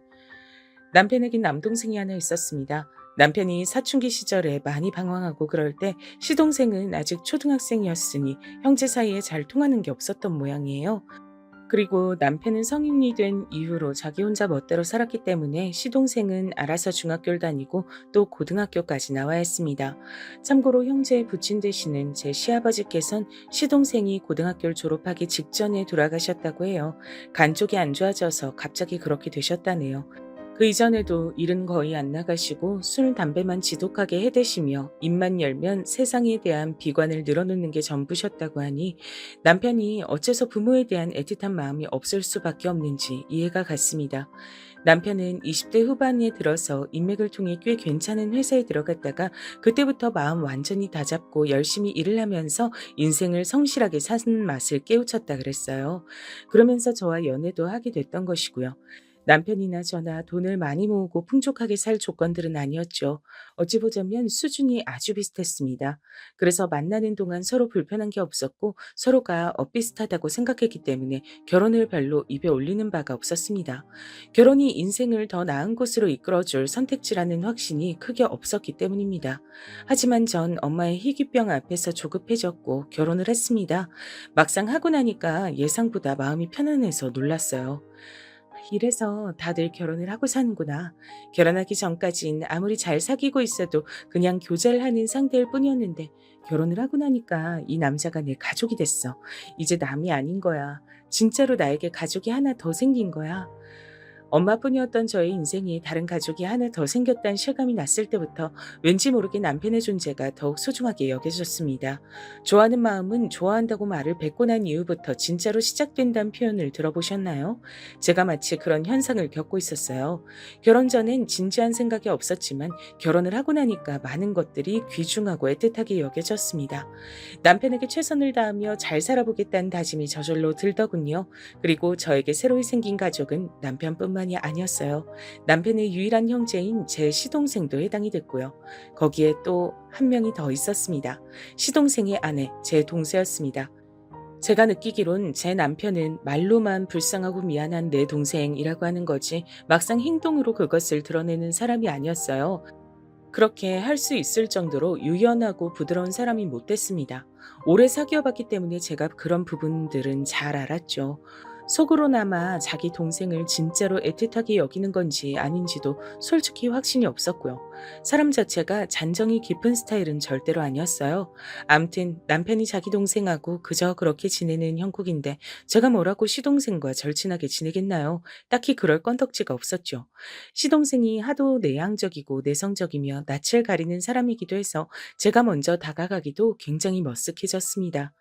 남편에겐 남동생이 하나 있었습니다. 남편이 사춘기 시절에 많이 방황하고 그럴 때 시동생은 아직 초등학생이었으니 형제 사이에 잘 통하는 게 없었던 모양이에요. 그리고 남편은 성인이 된 이후로 자기 혼자 멋대로 살았기 때문에 시동생은 알아서 중학교를 다니고 또 고등학교까지 나와야 했습니다. 참고로 형제 부친 되시는 제 시아버지께선 시동생이 고등학교를 졸업하기 직전에 돌아가셨다고 해요. 간 쪽이 안 좋아져서 갑자기 그렇게 되셨다네요. 그 이전에도 일은 거의 안 나가시고 술, 담배만 지독하게 해대시며 입만 열면 세상에 대한 비관을 늘어놓는 게 전부셨다고 하니 남편이 어째서 부모에 대한 애틋한 마음이 없을 수밖에 없는지 이해가 갔습니다. 남편은 20대 후반에 들어서 인맥을 통해 꽤 괜찮은 회사에 들어갔다가 그때부터 마음 완전히 다잡고 열심히 일을 하면서 인생을 성실하게 사는 맛을 깨우쳤다 그랬어요. 그러면서 저와 연애도 하게 됐던 것이고요. 남편이나 저나 돈을 많이 모으고 풍족하게 살 조건들은 아니었죠. 어찌 보자면 수준이 아주 비슷했습니다. 그래서 만나는 동안 서로 불편한 게 없었고 서로가 엇비슷하다고 생각했기 때문에 결혼을 별로 입에 올리는 바가 없었습니다. 결혼이 인생을 더 나은 곳으로 이끌어줄 선택지라는 확신이 크게 없었기 때문입니다. 하지만 전 엄마의 희귀병 앞에서 조급해졌고 결혼을 했습니다. 막상 하고 나니까 예상보다 마음이 편안해서 놀랐어요. 이래서 다들 결혼을 하고 사는구나. 결혼하기 전까진 아무리 잘 사귀고 있어도 그냥 교제를 하는 상대일 뿐이었는데 결혼을 하고 나니까 이 남자가 내 가족이 됐어. 이제 남이 아닌 거야. 진짜로 나에게 가족이 하나 더 생긴 거야. 엄마뿐이었던 저의 인생에 다른 가족이 하나 더 생겼다는 실감이 났을 때부터 왠지 모르게 남편의 존재가 더욱 소중하게 여겨졌습니다. 좋아하는 마음은 좋아한다고 말을 뱉고 난 이후부터 진짜로 시작된다는 표현을 들어보셨나요? 제가 마치 그런 현상을 겪고 있었어요. 결혼 전엔 진지한 생각이 없었지만 결혼을 하고 나니까 많은 것들이 귀중하고 애틋하게 여겨졌습니다. 남편에게 최선을 다하며 잘 살아보겠다는 다짐이 저절로 들더군요. 그리고 저에게 새로 생긴 가족은 남편뿐만이 아니었어요. 남편의 유일한 형제인 제 시동생도 해당이 됐고요. 거기에 또 한 명이 더 있었습니다. 시동생의 아내, 제 동서였습니다. 제가 느끼기론 제 남편은 말로만 불쌍하고 미안한 내 동생이라고 하는 거지 막상 행동으로 그것을 드러내는 사람이 아니었어요. 그렇게 할 수 있을 정도로 유연하고 부드러운 사람이 못 됐습니다. 오래 사귀어 봤기 때문에 제가 그런 부분들은 잘 알았죠. 속으로나마 자기 동생을 진짜로 애틋하게 여기는 건지 아닌지도 솔직히 확신이 없었고요. 사람 자체가 잔정이 깊은 스타일은 절대로 아니었어요. 암튼 남편이 자기 동생하고 그저 그렇게 지내는 형국인데 제가 뭐라고 시동생과 절친하게 지내겠나요? 딱히 그럴 건덕지가 없었죠. 시동생이 하도 내향적이고 내성적이며 낯을 가리는 사람이기도 해서 제가 먼저 다가가기도 굉장히 머쓱해졌습니다.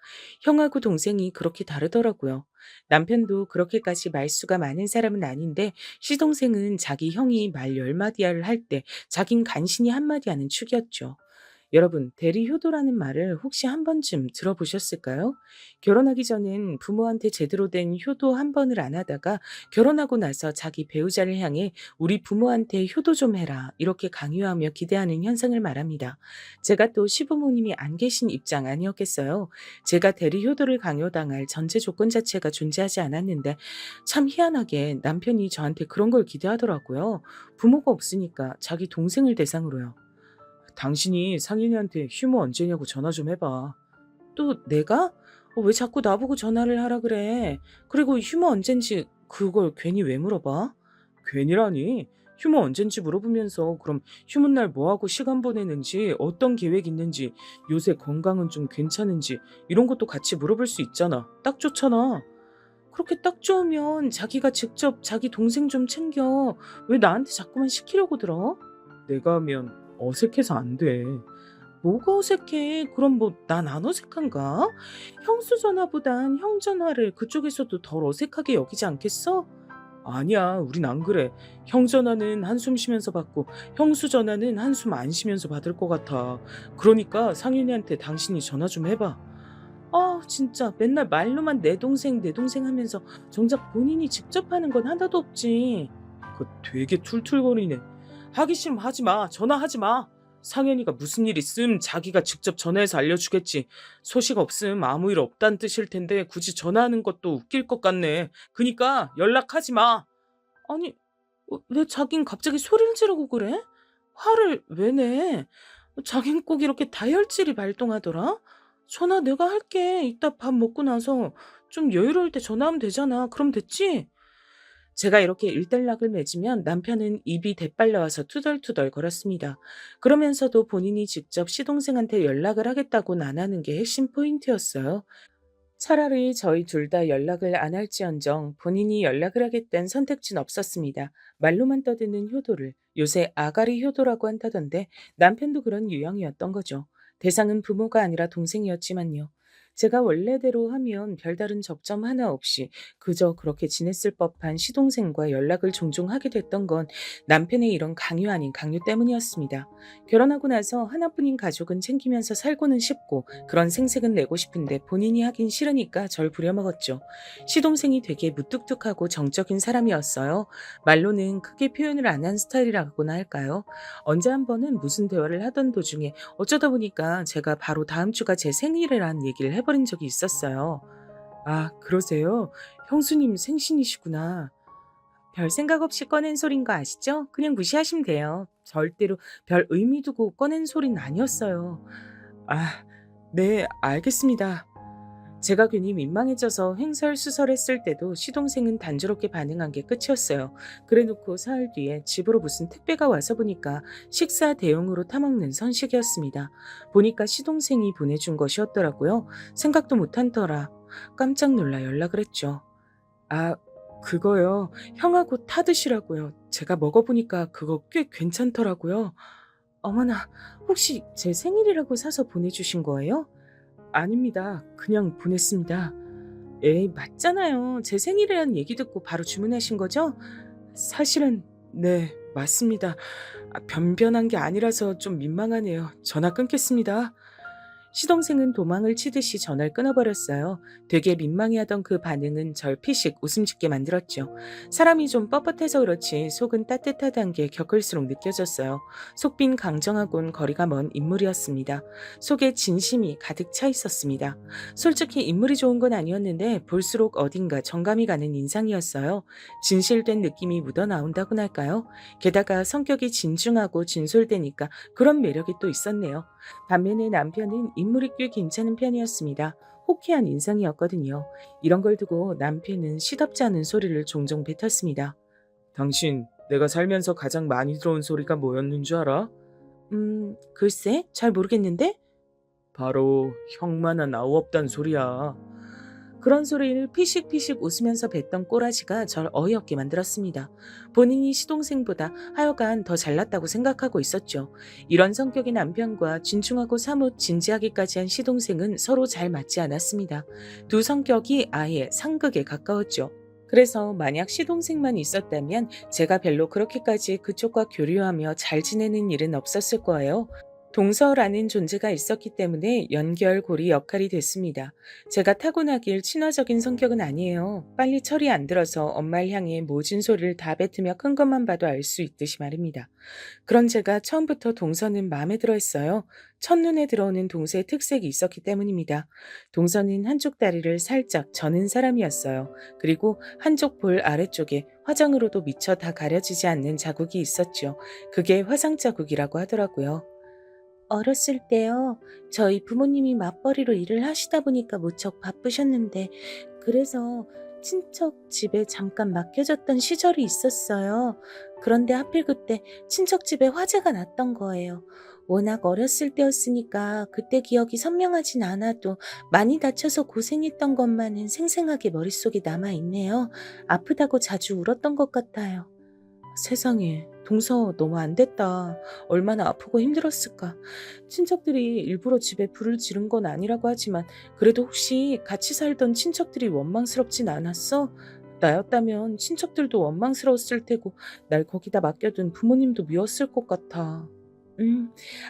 형하고 동생이 그렇게 다르더라고요. 남편도 그렇게까지 말수가 많은 사람은 아닌데 시동생은 자기 형이 말 10마디를 할 때 자긴 간신히 한마디 하는 축이었죠. 여러분, 대리효도라는 말을 혹시 한 번쯤 들어보셨을까요? 결혼하기 전엔 부모한테 제대로 된 효도 한 번을 안 하다가 결혼하고 나서 자기 배우자를 향해 우리 부모한테 효도 좀 해라 이렇게 강요하며 기대하는 현상을 말합니다. 제가 또 시부모님이 안 계신 입장 아니었겠어요? 제가 대리효도를 강요당할 전제 조건 자체가 존재하지 않았는데 참 희한하게 남편이 저한테 그런 걸 기대하더라고요. 부모가 없으니까 자기 동생을 대상으로요. 당신이 상인이한테 휴무 언제냐고 전화 좀 해봐. 또 내가? 왜 자꾸 나보고 전화를 하라 그래? 그리고 휴무 언젠지 그걸 괜히 왜 물어봐? 괜히라니. 휴무 언젠지 물어보면서 그럼 휴무 날 뭐하고 시간 보내는지 어떤 계획 있는지 요새 건강은 좀 괜찮은지 이런 것도 같이 물어볼 수 있잖아. 딱 좋잖아. 그렇게 딱 좋으면 자기가 직접 자기 동생 좀 챙겨. 왜 나한테 자꾸만 시키려고 들어? 내가 하면 어색해서 안 돼. 뭐가 어색해? 그럼 뭐 난 안 어색한가? 형수 전화보단 형 전화를 그쪽에서도 덜 어색하게 여기지 않겠어? 아니야, 우린 안 그래. 형 전화는 한숨 쉬면서 받고 형수 전화는 한숨 안 쉬면서 받을 것 같아. 그러니까 상윤이한테 당신이 전화 좀 해봐. 아, 진짜 맨날 말로만 내 동생 하면서 정작 본인이 직접 하는 건 하나도 없지. 그거 되게 툴툴거리네. 하기 싫으면 하지 마. 전화하지 마. 상현이가 무슨 일 있음 자기가 직접 전화해서 알려주겠지. 소식 없음 아무 일 없다는 뜻일 텐데 굳이 전화하는 것도 웃길 것 같네. 그니까 연락하지 마. 아니, 왜 자긴 갑자기 소리를 지르고 그래? 화를 왜 내? 자긴 꼭 이렇게 다혈질이 발동하더라? 전화 내가 할게. 이따 밥 먹고 나서 좀 여유로울 때 전화하면 되잖아. 그럼 됐지? 제가 이렇게 일단락을 맺으면 남편은 입이 대빨 나와서 투덜투덜 거렸습니다. 그러면서도 본인이 직접 시동생한테 연락을 하겠다고는 안 하는 게 핵심 포인트였어요. 차라리 저희 둘 다 연락을 안 할지언정 본인이 연락을 하겠다는 선택지는 없었습니다. 말로만 떠드는 효도를 요새 아가리 효도라고 한다던데 남편도 그런 유형이었던 거죠. 대상은 부모가 아니라 동생이었지만요. 제가 원래대로 하면 별다른 접점 하나 없이 그저 그렇게 지냈을 법한 시동생과 연락을 종종 하게 됐던 건 남편의 이런 강요 아닌 강요 때문이었습니다. 결혼하고 나서 하나뿐인 가족은 챙기면서 살고는 싶고 그런 생색은 내고 싶은데 본인이 하긴 싫으니까 절 부려먹었죠. 시동생이 되게 무뚝뚝하고 정적인 사람이었어요. 말로는 크게 표현을 안 한 스타일이라고나 할까요? 언제 한 번은 무슨 대화를 하던 도중에 어쩌다 보니까 제가 바로 다음 주가 제 생일이란 얘기를 해버린 적이 있었어요. 아, 그러세요? 형수님 생신이시구나. 별 생각 없이 꺼낸 소린 거 아시죠? 그냥 무시하시면 돼요. 절대로 별 의미 두고 꺼낸 소린 아니었어요. 아, 네, 알겠습니다. 제가 괜히 민망해져서 횡설수설했을 때도 시동생은 단조롭게 반응한 게 끝이었어요. 그래놓고 사흘 뒤에 집으로 무슨 택배가 와서 보니까 식사 대용으로 타먹는 선식이었습니다. 보니까 시동생이 보내준 것이었더라고요. 생각도 못한 터라 깜짝 놀라 연락을 했죠. 아, 그거요. 형하고 타드시라고요. 제가 먹어보니까 그거 꽤 괜찮더라고요. 어머나, 혹시 제 생일이라고 사서 보내주신 거예요? 아닙니다. 그냥 보냈습니다. 에이, 맞잖아요. 제 생일이라는 얘기 듣고 바로 주문하신 거죠? 사실은, 네, 맞습니다. 변변한 게 아니라서 좀 민망하네요. 전화 끊겠습니다. 시동생은 도망을 치듯이 전화를 끊어버렸어요. 되게 민망해하던 그 반응은 절 피식 웃음 짓게 만들었죠. 사람이 좀 뻣뻣해서 그렇지 속은 따뜻하다는 게 겪을수록 느껴졌어요. 속빈 강정하고는 거리가 먼 인물이었습니다. 속에 진심이 가득 차 있었습니다. 솔직히 인물이 좋은 건 아니었는데 볼수록 어딘가 정감이 가는 인상이었어요. 진실된 느낌이 묻어나온다고나 할까요? 게다가 성격이 진중하고 진솔되니까 그런 매력이 또 있었네요. 반면에 남편은 인물이 꽤 괜찮은 편이었습니다. 호쾌한 인상이었거든요. 이런 걸 두고 남편은 시덥지 않은 소리를 종종 뱉었습니다. 당신, 내가 살면서 가장 많이 들어온 소리가 뭐였는 줄 알아? 글쎄, 잘 모르겠는데? 바로 형만한 아우 없단 소리야. 그런 소리를 피식피식 웃으면서 뱉던 꼬라지가 절 어이없게 만들었습니다. 본인이 시동생보다 하여간 더 잘났다고 생각하고 있었죠. 이런 성격의 남편과 진중하고 사뭇 진지하기까지 한 시동생은 서로 잘 맞지 않았습니다. 두 성격이 아예 상극에 가까웠죠. 그래서 만약 시동생만 있었다면 제가 별로 그렇게까지 그쪽과 교류하며 잘 지내는 일은 없었을 거예요. 동서라는 존재가 있었기 때문에 연결고리 역할이 됐습니다. 제가 타고나길 친화적인 성격은 아니에요. 빨리 철이 안 들어서 엄마를 향해 모진 소리를 다 뱉으며 큰 것만 봐도 알 수 있듯이 말입니다. 그런 제가 처음부터 동서는 마음에 들어 했어요. 첫눈에 들어오는 동서의 특색이 있었기 때문입니다. 동서는 한쪽 다리를 살짝 저는 사람이었어요. 그리고 한쪽 볼 아래쪽에 화장으로도 미처 다 가려지지 않는 자국이 있었죠. 그게 화상 자국이라고 하더라고요. 어렸을 때요. 저희 부모님이 맞벌이로 일을 하시다 보니까 무척 바쁘셨는데 그래서 친척 집에 잠깐 맡겨졌던 시절이 있었어요. 그런데 하필 그때 친척 집에 화재가 났던 거예요. 워낙 어렸을 때였으니까 그때 기억이 선명하진 않아도 많이 다쳐서 고생했던 것만은 생생하게 머릿속에 남아있네요. 아프다고 자주 울었던 것 같아요. 세상에, 동서 너무 안 됐다. 얼마나 아프고 힘들었을까. 친척들이 일부러 집에 불을 지른 건 아니라고 하지만 그래도 혹시 같이 살던 친척들이 원망스럽진 않았어? 나였다면 친척들도 원망스러웠을 테고 날 거기다 맡겨둔 부모님도 미웠을 것 같아.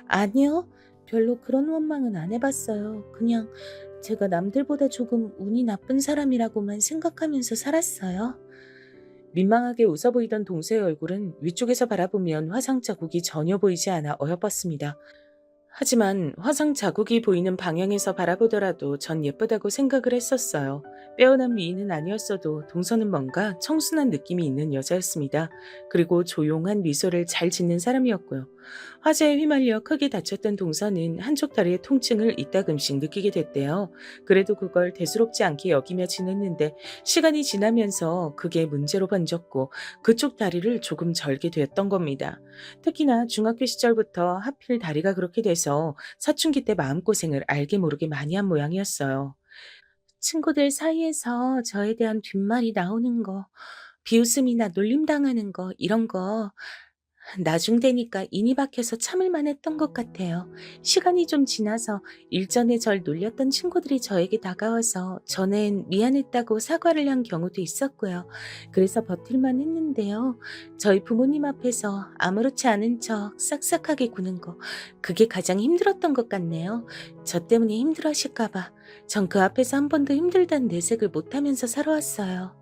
아니요. 별로 그런 원망은 안 해봤어요. 그냥 제가 남들보다 조금 운이 나쁜 사람이라고만 생각하면서 살았어요. 민망하게 웃어 보이던 동서의 얼굴은 위쪽에서 바라보면 화상 자국이 전혀 보이지 않아 어여뻤습니다. 하지만 화상 자국이 보이는 방향에서 바라보더라도 전 예쁘다고 생각을 했었어요. 빼어난 미인은 아니었어도 동서는 뭔가 청순한 느낌이 있는 여자였습니다. 그리고 조용한 미소를 잘 짓는 사람이었고요. 화재에 휘말려 크게 다쳤던 동서는 한쪽 다리의 통증을 이따금씩 느끼게 됐대요. 그래도 그걸 대수롭지 않게 여기며 지냈는데 시간이 지나면서 그게 문제로 번졌고 그쪽 다리를 조금 절게 되었던 겁니다. 특히나 중학교 시절부터 하필 다리가 그렇게 돼서 사춘기 때 마음고생을 알게 모르게 많이 한 모양이었어요. 친구들 사이에서 저에 대한 뒷말이 나오는 거, 비웃음이나 놀림당하는 거, 이런 거 나중 되니까 인이 박혀서 참을 만했던 것 같아요. 시간이 좀 지나서 일전에 절 놀렸던 친구들이 저에게 다가와서 전엔 미안했다고 사과를 한 경우도 있었고요. 그래서 버틸만 했는데요. 저희 부모님 앞에서 아무렇지 않은 척 싹싹하게 구는 거, 그게 가장 힘들었던 것 같네요. 저 때문에 힘들어하실까봐 전 그 앞에서 한 번도 힘들다는 내색을 못하면서 살아왔어요.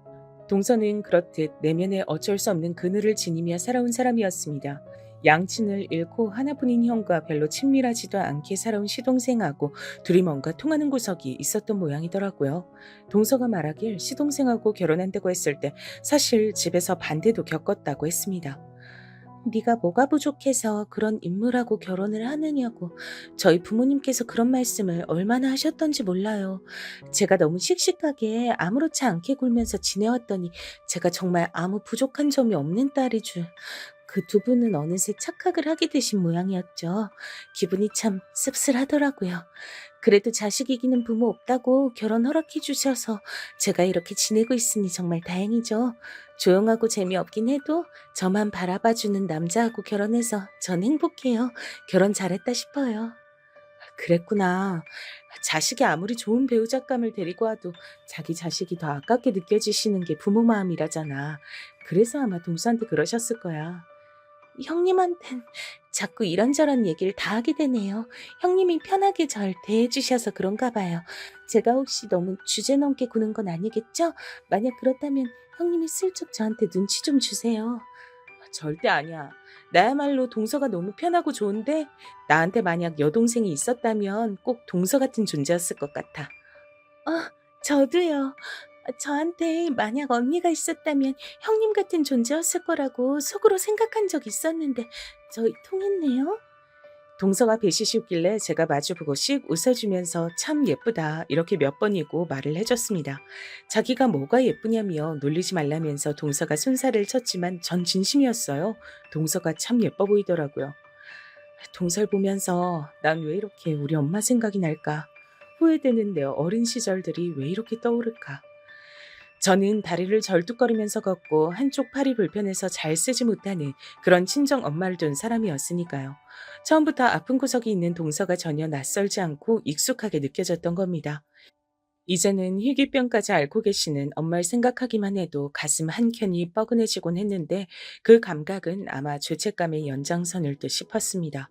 동서는 그렇듯 내면에 어쩔 수 없는 그늘을 지니며 살아온 사람이었습니다. 양친을 잃고 하나뿐인 형과 별로 친밀하지도 않게 살아온 시동생하고 둘이 뭔가 통하는 구석이 있었던 모양이더라고요. 동서가 말하길 시동생하고 결혼한다고 했을 때 사실 집에서 반대도 겪었다고 했습니다. 네가 뭐가 부족해서 그런 인물하고 결혼을 하느냐고 저희 부모님께서 그런 말씀을 얼마나 하셨던지 몰라요. 제가 너무 씩씩하게 아무렇지 않게 굴면서 지내왔더니 제가 정말 아무 부족한 점이 없는 딸이 줄. 그 두 분은 어느새 착각을 하게 되신 모양이었죠. 기분이 참 씁쓸하더라고요. 그래도 자식 이기는 부모 없다고 결혼 허락해 주셔서 제가 이렇게 지내고 있으니 정말 다행이죠. 조용하고 재미없긴 해도 저만 바라봐주는 남자하고 결혼해서 전 행복해요. 결혼 잘했다 싶어요. 그랬구나. 자식이 아무리 좋은 배우자감을 데리고 와도 자기 자식이 더 아깝게 느껴지시는 게 부모 마음이라잖아. 그래서 아마 동수한테 그러셨을 거야. 형님한텐 자꾸 이런저런 얘기를 다 하게 되네요. 형님이 편하게 절 대해주셔서 그런가 봐요. 제가 혹시 너무 주제넘게 구는 건 아니겠죠? 만약 그렇다면 형님이 슬쩍 저한테 눈치 좀 주세요. 절대 아니야. 나야말로 동서가 너무 편하고 좋은데 나한테 만약 여동생이 있었다면 꼭 동서 같은 존재였을 것 같아. 저도요. 저한테 만약 언니가 있었다면 형님 같은 존재였을 거라고 속으로 생각한 적 있었는데 저희 통했네요. 동서가 배시시길래 제가 마주보고 씩 웃어주면서 참 예쁘다 이렇게 몇 번이고 말을 해줬습니다. 자기가 뭐가 예쁘냐며 놀리지 말라면서 동서가 손살을 쳤지만 전 진심이었어요. 동서가 참 예뻐 보이더라고요. 동서를 보면서 난 왜 이렇게 우리 엄마 생각이 날까? 후회되는 내 어린 시절들이 왜 이렇게 떠오를까? 저는 다리를 절뚝거리면서 걷고 한쪽 팔이 불편해서 잘 쓰지 못하는 그런 친정 엄마를 둔 사람이었으니까요. 처음부터 아픈 구석이 있는 동서가 전혀 낯설지 않고 익숙하게 느껴졌던 겁니다. 이제는 희귀병까지 앓고 계시는 엄마를 생각하기만 해도 가슴 한켠이 뻐근해지곤 했는데 그 감각은 아마 죄책감의 연장선일 듯 싶었습니다.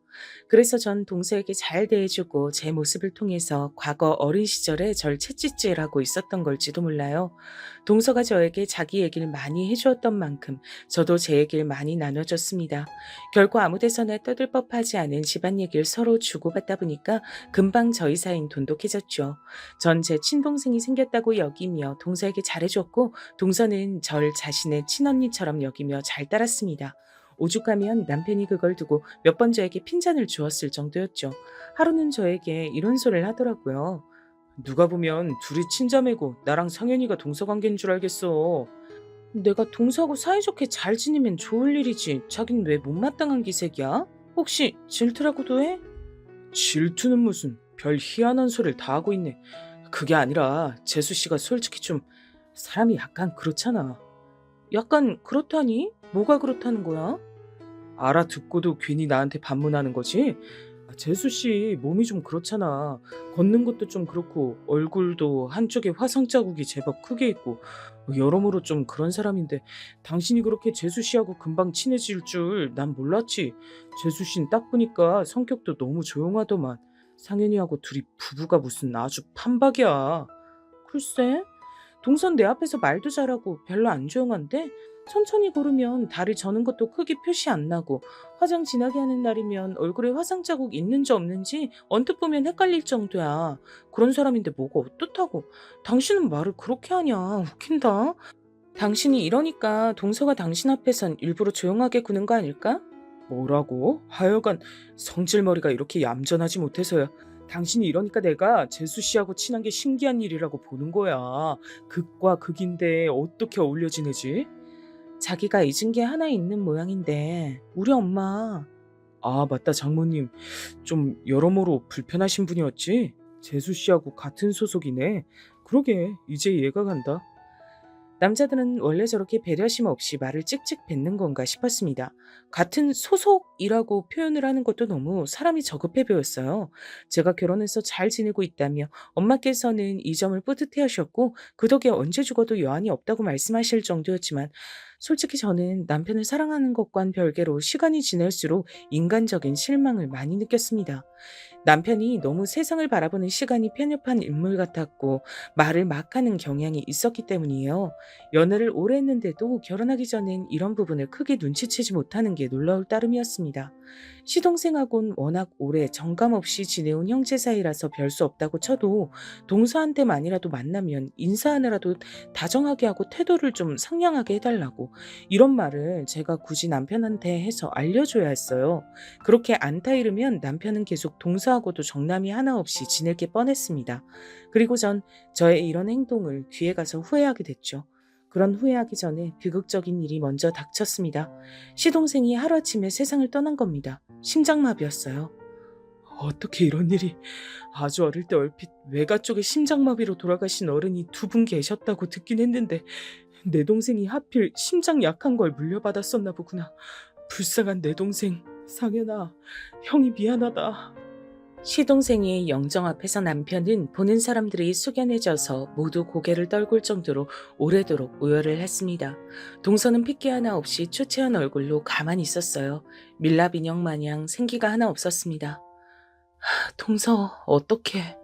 그래서 전 동서에게 잘 대해주고 제 모습을 통해서 과거 어린 시절에 절 채찍질하고 있었던 걸지도 몰라요. 동서가 저에게 자기 얘기를 많이 해주었던 만큼 저도 제 얘기를 많이 나눠줬습니다. 결코 아무 데서나 떠들 법하지 않은 집안 얘기를 서로 주고받다 보니까 금방 저희 사이는 돈독해졌죠. 전 제 친동생이 생겼다고 여기며 동서에게 잘해줬고 동서는 절 자신의 친언니처럼 여기며 잘 따랐습니다. 오죽하면 남편이 그걸 두고 몇 번 저에게 핀잔을 주었을 정도였죠. 하루는 저에게 이런 소리를 하더라고요. 누가 보면 둘이 친자매고 나랑 상현이가 동서관계인 줄 알겠어. 내가 동서하고 사이좋게 잘 지내면 좋을 일이지. 자긴 왜 못마땅한 기색이야? 혹시 질투라고도 해? 질투는 무슨 별 희한한 소리를 다 하고 있네. 그게 아니라 재수 씨가 솔직히 좀 사람이 약간 그렇잖아. 약간 그렇다니? 뭐가 그렇다는 거야? 알아듣고도 괜히 나한테 반문하는 거지? 재수 씨 몸이 좀 그렇잖아. 걷는 것도 좀 그렇고 얼굴도 한쪽에 화상 자국이 제법 크게 있고 여러모로 좀 그런 사람인데 당신이 그렇게 재수 씨하고 금방 친해질 줄 난 몰랐지. 재수 씨는 딱 보니까 성격도 너무 조용하더만. 상현이하고 둘이 부부가 무슨 아주 판박이야. 글쎄, 동선 내 앞에서 말도 잘하고 별로 안 조용한데 천천히 걸으면 다리 저는 것도 크게 표시 안 나고 화장 진하게 하는 날이면 얼굴에 화상 자국 있는지 없는지 언뜻 보면 헷갈릴 정도야. 그런 사람인데 뭐가 어떻다고. 당신은 말을 그렇게 하냐. 웃긴다. 당신이 이러니까 동서가 당신 앞에선 일부러 조용하게 구는 거 아닐까? 뭐라고? 하여간 성질머리가 이렇게 얌전하지 못해서야. 당신이 이러니까 내가 재수 씨하고 친한 게 신기한 일이라고 보는 거야. 극과 극인데 어떻게 어울려 지내지? 자기가 잊은 게 하나 있는 모양인데 우리 엄마. 아, 맞다, 장모님. 좀 여러모로 불편하신 분이었지? 재수 씨하고 같은 소속이네. 그러게, 이제 이해가 간다. 남자들은 원래 저렇게 배려심 없이 말을 찍찍 뱉는 건가 싶었습니다. 같은 소속이라고 표현을 하는 것도 너무 사람이 저급해 보였어요. 제가 결혼해서 잘 지내고 있다며 엄마께서는 이 점을 뿌듯해 하셨고 그 덕에 언제 죽어도 여한이 없다고 말씀하실 정도였지만 솔직히 저는 남편을 사랑하는 것과는 별개로 시간이 지날수록 인간적인 실망을 많이 느꼈습니다. 남편이 너무 세상을 바라보는 시간이 편협한 인물 같았고 말을 막 하는 경향이 있었기 때문이에요. 연애를 오래 했는데도 결혼하기 전엔 이런 부분을 크게 눈치채지 못하는 게 놀라울 따름이었습니다. 시동생하고는 워낙 오래 정감 없이 지내온 형제 사이라서 별 수 없다고 쳐도 동서한테만이라도 만나면 인사하느라도 다정하게 하고 태도를 좀 상냥하게 해달라고 이런 말을 제가 굳이 남편한테 해서 알려줘야 했어요. 그렇게 안타 이르면 남편은 계속 동서하고도 정남이 하나 없이 지낼 게 뻔했습니다. 그리고 전 저의 이런 행동을 뒤에 가서 후회하게 됐죠. 그런 후회하기 전에 비극적인 일이 먼저 닥쳤습니다. 시동생이 하루아침에 세상을 떠난 겁니다. 심장마비였어요. 어떻게 이런 일이. 아주 어릴 때 얼핏 외가 쪽에 심장마비로 돌아가신 어른이 두 분 계셨다고 듣긴 했는데 내 동생이 하필 심장 약한 걸 물려받았었나 보구나. 불쌍한 내 동생. 상현아, 형이 미안하다. 시동생의 영정 앞에서 남편은 보는 사람들이 숙연해져서 모두 고개를 떨굴 정도로 오래도록 오열을 했습니다. 동서는 핏기 하나 없이 초췌한 얼굴로 가만히 있었어요. 밀랍 인형 마냥 생기가 하나 없었습니다. 동서, 어떡해.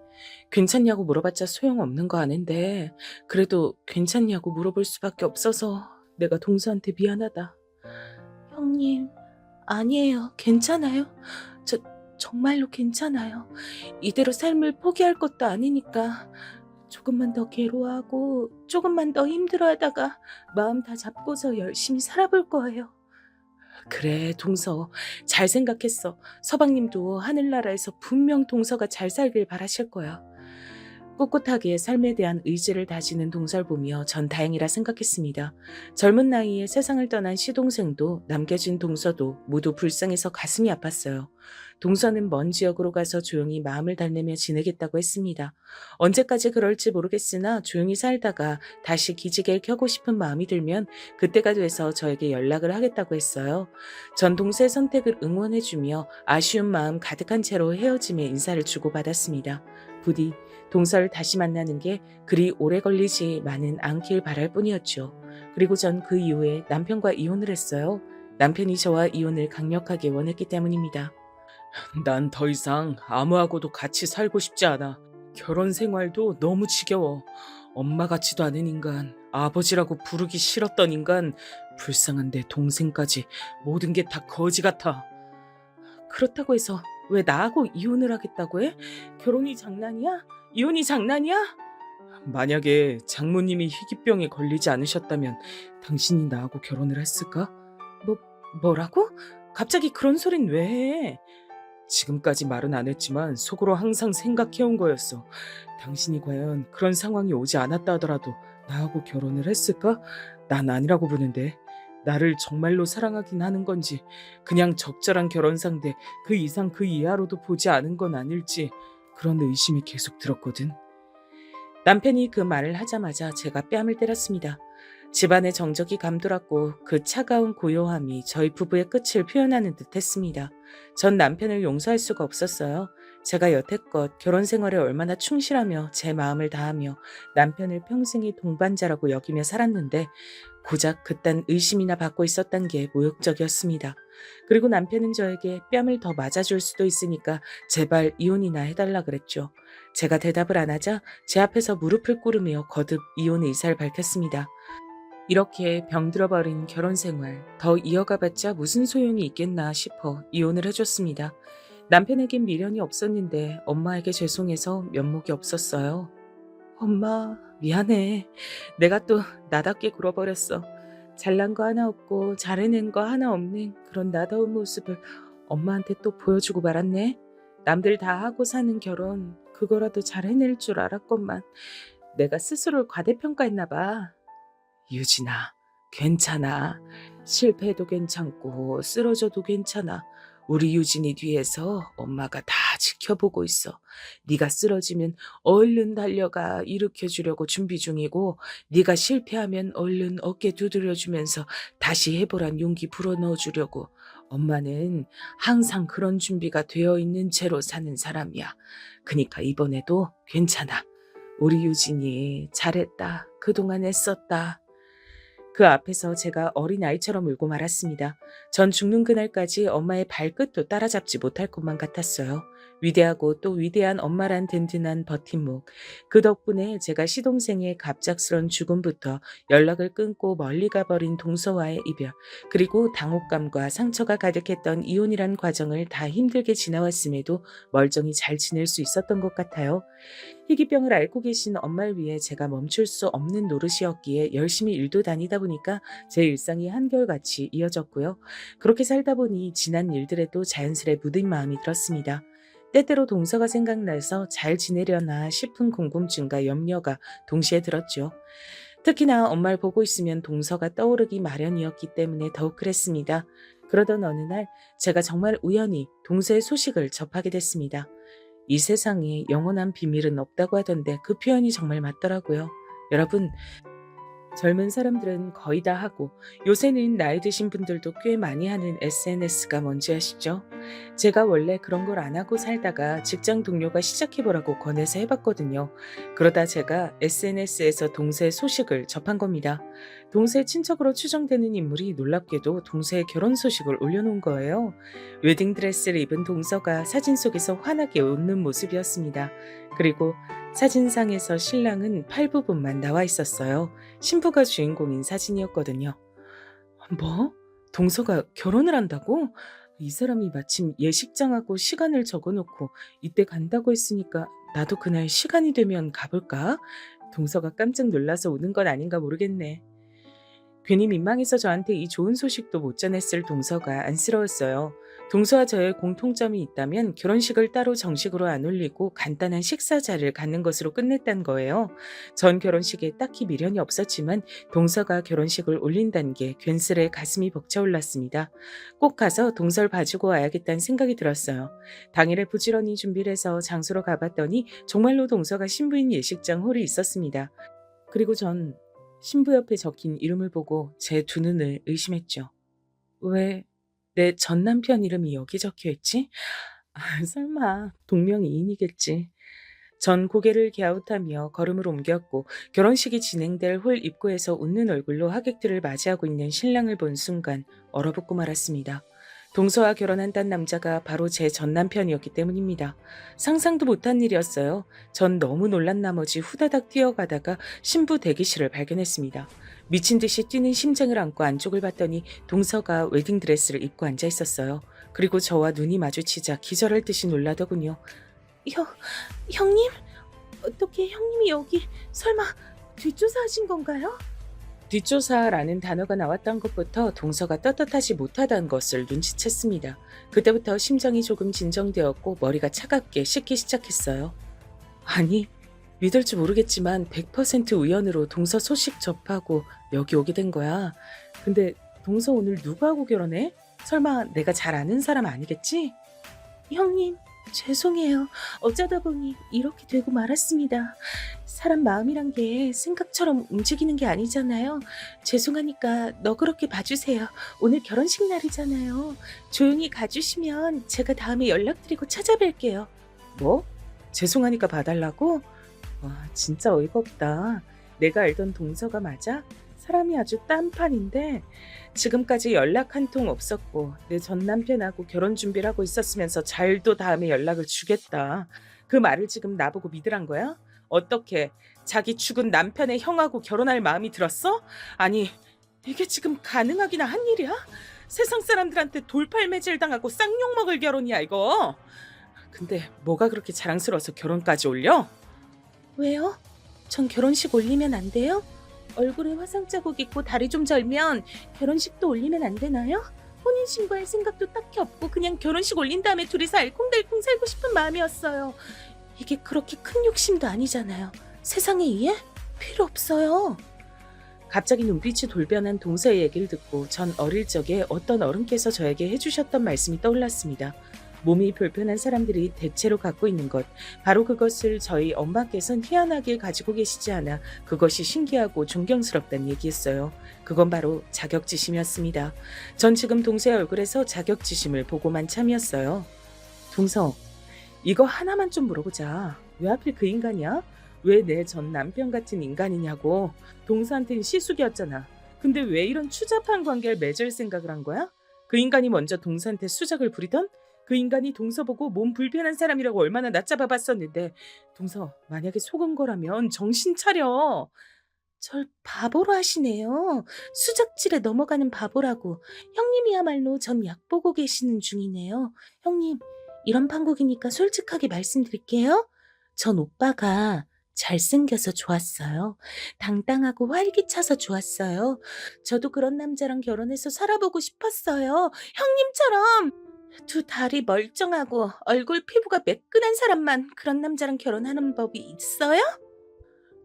괜찮냐고 물어봤자 소용없는 거 아는데 그래도 괜찮냐고 물어볼 수밖에 없어서 내가 동서한테 미안하다. 형님, 아니에요. 괜찮아요. 정말로 괜찮아요. 이대로 삶을 포기할 것도 아니니까 조금만 더 괴로워하고 조금만 더 힘들어하다가 마음 다 잡고서 열심히 살아볼 거예요. 그래, 동서. 잘 생각했어. 서방님도 하늘나라에서 분명 동서가 잘 살길 바라실 거야. 꿋꿋하게 삶에 대한 의지를 다지는 동서를 보며 전 다행이라 생각했습니다. 젊은 나이에 세상을 떠난 시동생도 남겨진 동서도 모두 불쌍해서 가슴이 아팠어요. 동서는 먼 지역으로 가서 조용히 마음을 달래며 지내겠다고 했습니다. 언제까지 그럴지 모르겠으나 조용히 살다가 다시 기지개를 켜고 싶은 마음이 들면 그때가 돼서 저에게 연락을 하겠다고 했어요. 전 동서의 선택을 응원해주며 아쉬운 마음 가득한 채로 헤어짐의 인사를 주고받았습니다. 부디 동서를 다시 만나는 게 그리 오래 걸리지만은 않길 바랄 뿐이었죠. 그리고 전 그 이후에 남편과 이혼을 했어요. 남편이 저와 이혼을 강력하게 원했기 때문입니다. 난 더 이상 아무하고도 같이 살고 싶지 않아. 결혼 생활도 너무 지겨워. 엄마 같지도 않은 인간, 아버지라고 부르기 싫었던 인간, 불쌍한 내 동생까지 모든 게 다 거지 같아. 그렇다고 해서 왜 나하고 이혼을 하겠다고 해? 결혼이 장난이야? 이혼이 장난이야? 만약에 장모님이 희귀병에 걸리지 않으셨다면 당신이 나하고 결혼을 했을까? 뭐라고? 갑자기 그런 소린 왜 해? 지금까지 말은 안 했지만 속으로 항상 생각해온 거였어. 당신이 과연 그런 상황이 오지 않았다 하더라도 나하고 결혼을 했을까? 난 아니라고 보는데. 나를 정말로 사랑하긴 하는 건지 그냥 적절한 결혼 상대 그 이상 그 이하로도 보지 않은 건 아닐지 그런 의심이 계속 들었거든. 남편이 그 말을 하자마자 제가 뺨을 때렸습니다. 집안의 정적이 감돌았고 그 차가운 고요함이 저희 부부의 끝을 표현하는 듯 했습니다. 전 남편을 용서할 수가 없었어요. 제가 여태껏 결혼 생활에 얼마나 충실하며 제 마음을 다하며 남편을 평생의 동반자라고 여기며 살았는데 고작 그딴 의심이나 받고 있었던 게 모욕적이었습니다. 그리고 남편은 저에게 뺨을 더 맞아줄 수도 있으니까 제발 이혼이나 해달라 그랬죠. 제가 대답을 안 하자 제 앞에서 무릎을 꿇으며 거듭 이혼 의사를 밝혔습니다. 이렇게 병들어버린 결혼 생활 더 이어가봤자 무슨 소용이 있겠나 싶어 이혼을 해줬습니다. 남편에겐 미련이 없었는데 엄마에게 죄송해서 면목이 없었어요. 엄마, 미안해. 내가 또 나답게 굴어버렸어. 잘난 거 하나 없고 잘해낸 거 하나 없는 그런 나다운 모습을 엄마한테 또 보여주고 말았네. 남들 다 하고 사는 결혼 그거라도 잘 해낼 줄 알았건만 내가 스스로를 과대평가했나 봐. 유진아, 괜찮아. 실패해도 괜찮고 쓰러져도 괜찮아. 우리 유진이 뒤에서 엄마가 다 지켜보고 있어. 네가 쓰러지면 얼른 달려가 일으켜주려고 준비 중이고 네가 실패하면 얼른 어깨 두드려주면서 다시 해보란 용기 불어넣어주려고. 엄마는 항상 그런 준비가 되어 있는 채로 사는 사람이야. 그니까 이번에도 괜찮아. 우리 유진이 잘했다. 그동안 애썼다. 그 앞에서 제가 어린아이처럼 울고 말았습니다. 전 죽는 그날까지 엄마의 발끝도 따라잡지 못할 것만 같았어요. 위대하고 또 위대한 엄마란 든든한 버팀목. 그 덕분에 제가 시동생의 갑작스런 죽음부터 연락을 끊고 멀리 가버린 동서와의 이별, 그리고 당혹감과 상처가 가득했던 이혼이란 과정을 다 힘들게 지나왔음에도 멀쩡히 잘 지낼 수 있었던 것 같아요. 희귀병을 앓고 계신 엄마를 위해 제가 멈출 수 없는 노릇이었기에 열심히 일도 다니다 보니까 제 일상이 한결같이 이어졌고요. 그렇게 살다 보니 지난 일들에도 자연스레 묻은 마음이 들었습니다. 때때로 동서가 생각나서 잘 지내려나 싶은 궁금증과 염려가 동시에 들었죠. 특히나 엄마를 보고 있으면 동서가 떠오르기 마련이었기 때문에 더욱 그랬습니다. 그러던 어느 날 제가 정말 우연히 동서의 소식을 접하게 됐습니다. 이 세상에 영원한 비밀은 없다고 하던데 그 표현이 정말 맞더라고요. 여러분, 젊은 사람들은 거의 다 하고 요새는 나이 드신 분들도 꽤 많이 하는 SNS가 뭔지 아시죠? 제가 원래 그런 걸 안 하고 살다가 직장 동료가 시작해보라고 권해서 해봤거든요. 그러다 제가 SNS에서 동서의 소식을 접한 겁니다. 동서의 친척으로 추정되는 인물이 놀랍게도 동서의 결혼 소식을 올려놓은 거예요. 웨딩드레스를 입은 동서가 사진 속에서 환하게 웃는 모습이었습니다. 그리고 사진상에서 신랑은 팔 부분만 나와 있었어요. 신부가 주인공인 사진이었거든요. 뭐? 동서가 결혼을 한다고? 이 사람이 마침 예식장하고 시간을 적어놓고 이때 간다고 했으니까 나도 그날 시간이 되면 가볼까? 동서가 깜짝 놀라서 우는 건 아닌가 모르겠네. 괜히 민망해서 저한테 이 좋은 소식도 못 전했을 동서가 안쓰러웠어요. 동서와 저의 공통점이 있다면 결혼식을 따로 정식으로 안 올리고 간단한 식사자를 갖는 것으로 끝냈단 거예요. 전 결혼식에 딱히 미련이 없었지만 동서가 결혼식을 올린다는 게 괜스레 가슴이 벅차올랐습니다. 꼭 가서 동서를 봐주고 와야겠다는 생각이 들었어요. 당일에 부지런히 준비를 해서 장소로 가봤더니 정말로 동서가 신부인 예식장 홀이 있었습니다. 그리고 전 신부 옆에 적힌 이름을 보고 제 두 눈을 의심했죠. 왜 내 전 남편 이름이 여기 적혀 있지? 설마 동명이인이겠지. 전 고개를 갸웃하며 걸음을 옮겼고 결혼식이 진행될 홀 입구에서 웃는 얼굴로 하객들을 맞이하고 있는 신랑을 본 순간 얼어붙고 말았습니다. 동서와 결혼한다는 남자가 바로 제 전 남편이었기 때문입니다. 상상도 못한 일이었어요. 전 너무 놀란 나머지 후다닥 뛰어가다가 신부 대기실을 발견했습니다. 미친 듯이 뛰는 심장을 안고 안쪽을 봤더니 동서가 웨딩드레스를 입고 앉아 있었어요. 그리고 저와 눈이 마주치자 기절할 듯이 놀라더군요. 형님? 어떻게 형님이 여기 설마 뒷조사하신 건가요? 뒷조사라는 단어가 나왔던 것부터 동서가 떳떳하지 못하다는 것을 눈치챘습니다. 그때부터 심장이 조금 진정되었고 머리가 차갑게 식기 시작했어요. 아니, 믿을지 모르겠지만 100% 우연으로 동서 소식 접하고 여기 오게 된 거야. 근데 동서 오늘 누구하고 결혼해? 설마 내가 잘 아는 사람 아니겠지? 형님, 죄송해요. 어쩌다 보니 이렇게 되고 말았습니다. 사람 마음이란 게 생각처럼 움직이는 게 아니잖아요. 죄송하니까 너그럽게 봐주세요. 오늘 결혼식 날이잖아요. 조용히 가주시면 제가 다음에 연락드리고 찾아뵐게요. 뭐? 죄송하니까 봐달라고? 와, 진짜 어이가 없다. 내가 알던 동서가 맞아? 사람이 아주 딴판인데 지금까지 연락 한 통 없었고 내 전 남편하고 결혼 준비를 하고 있었으면서 잘도 다음에 연락을 주겠다. 그 말을 지금 나보고 믿으란 거야? 어떻게 자기 죽은 남편의 형하고 결혼할 마음이 들었어? 아니 이게 지금 가능하기나 한 일이야? 세상 사람들한테 돌팔매질 당하고 쌍욕 먹을 결혼이야 이거. 근데 뭐가 그렇게 자랑스러워서 결혼까지 올려? 왜요? 전 결혼식 올리면 안 돼요? 얼굴에 화상 자국 있고 다리 좀 절면 결혼식도 올리면 안 되나요? 혼인신고할 생각도 딱히 없고 그냥 결혼식 올린 다음에 둘이서 알콩달콩 살고 싶은 마음이었어요. 이게 그렇게 큰 욕심도 아니잖아요. 세상에 이해? 필요 없어요. 갑자기 눈빛이 돌변한 동서의 얘기를 듣고 전 어릴 적에 어떤 어른께서 저에게 해주셨던 말씀이 떠올랐습니다. 몸이 불편한 사람들이 대체로 갖고 있는 것, 바로 그것을 저희 엄마께서는 희한하게 가지고 계시지 않아 그것이 신기하고 존경스럽다는 얘기였어요. 그건 바로 자격지심이었습니다. 전 지금 동서의 얼굴에서 자격지심을 보고만 참이었어요. 동서, 이거 하나만 좀 물어보자. 왜 하필 그 인간이야? 왜 내 전 남편 같은 인간이냐고. 동서한테는 시숙이었잖아. 근데 왜 이런 추잡한 관계를 맺을 생각을 한 거야? 그 인간이 먼저 동서한테 수작을 부리던? 그 인간이 동서 보고 몸 불편한 사람이라고 얼마나 낮잡아봤었는데, 동서 만약에 속은 거라면 정신 차려. 절 바보로 하시네요. 수작질에 넘어가는 바보라고. 형님이야말로 전 약 보고 계시는 중이네요. 형님, 이런 판국이니까 솔직하게 말씀드릴게요. 전 오빠가 잘생겨서 좋았어요. 당당하고 활기차서 좋았어요. 저도 그런 남자랑 결혼해서 살아보고 싶었어요. 형님처럼 두 다리 멀쩡하고 얼굴 피부가 매끈한 사람만 그런 남자랑 결혼하는 법이 있어요?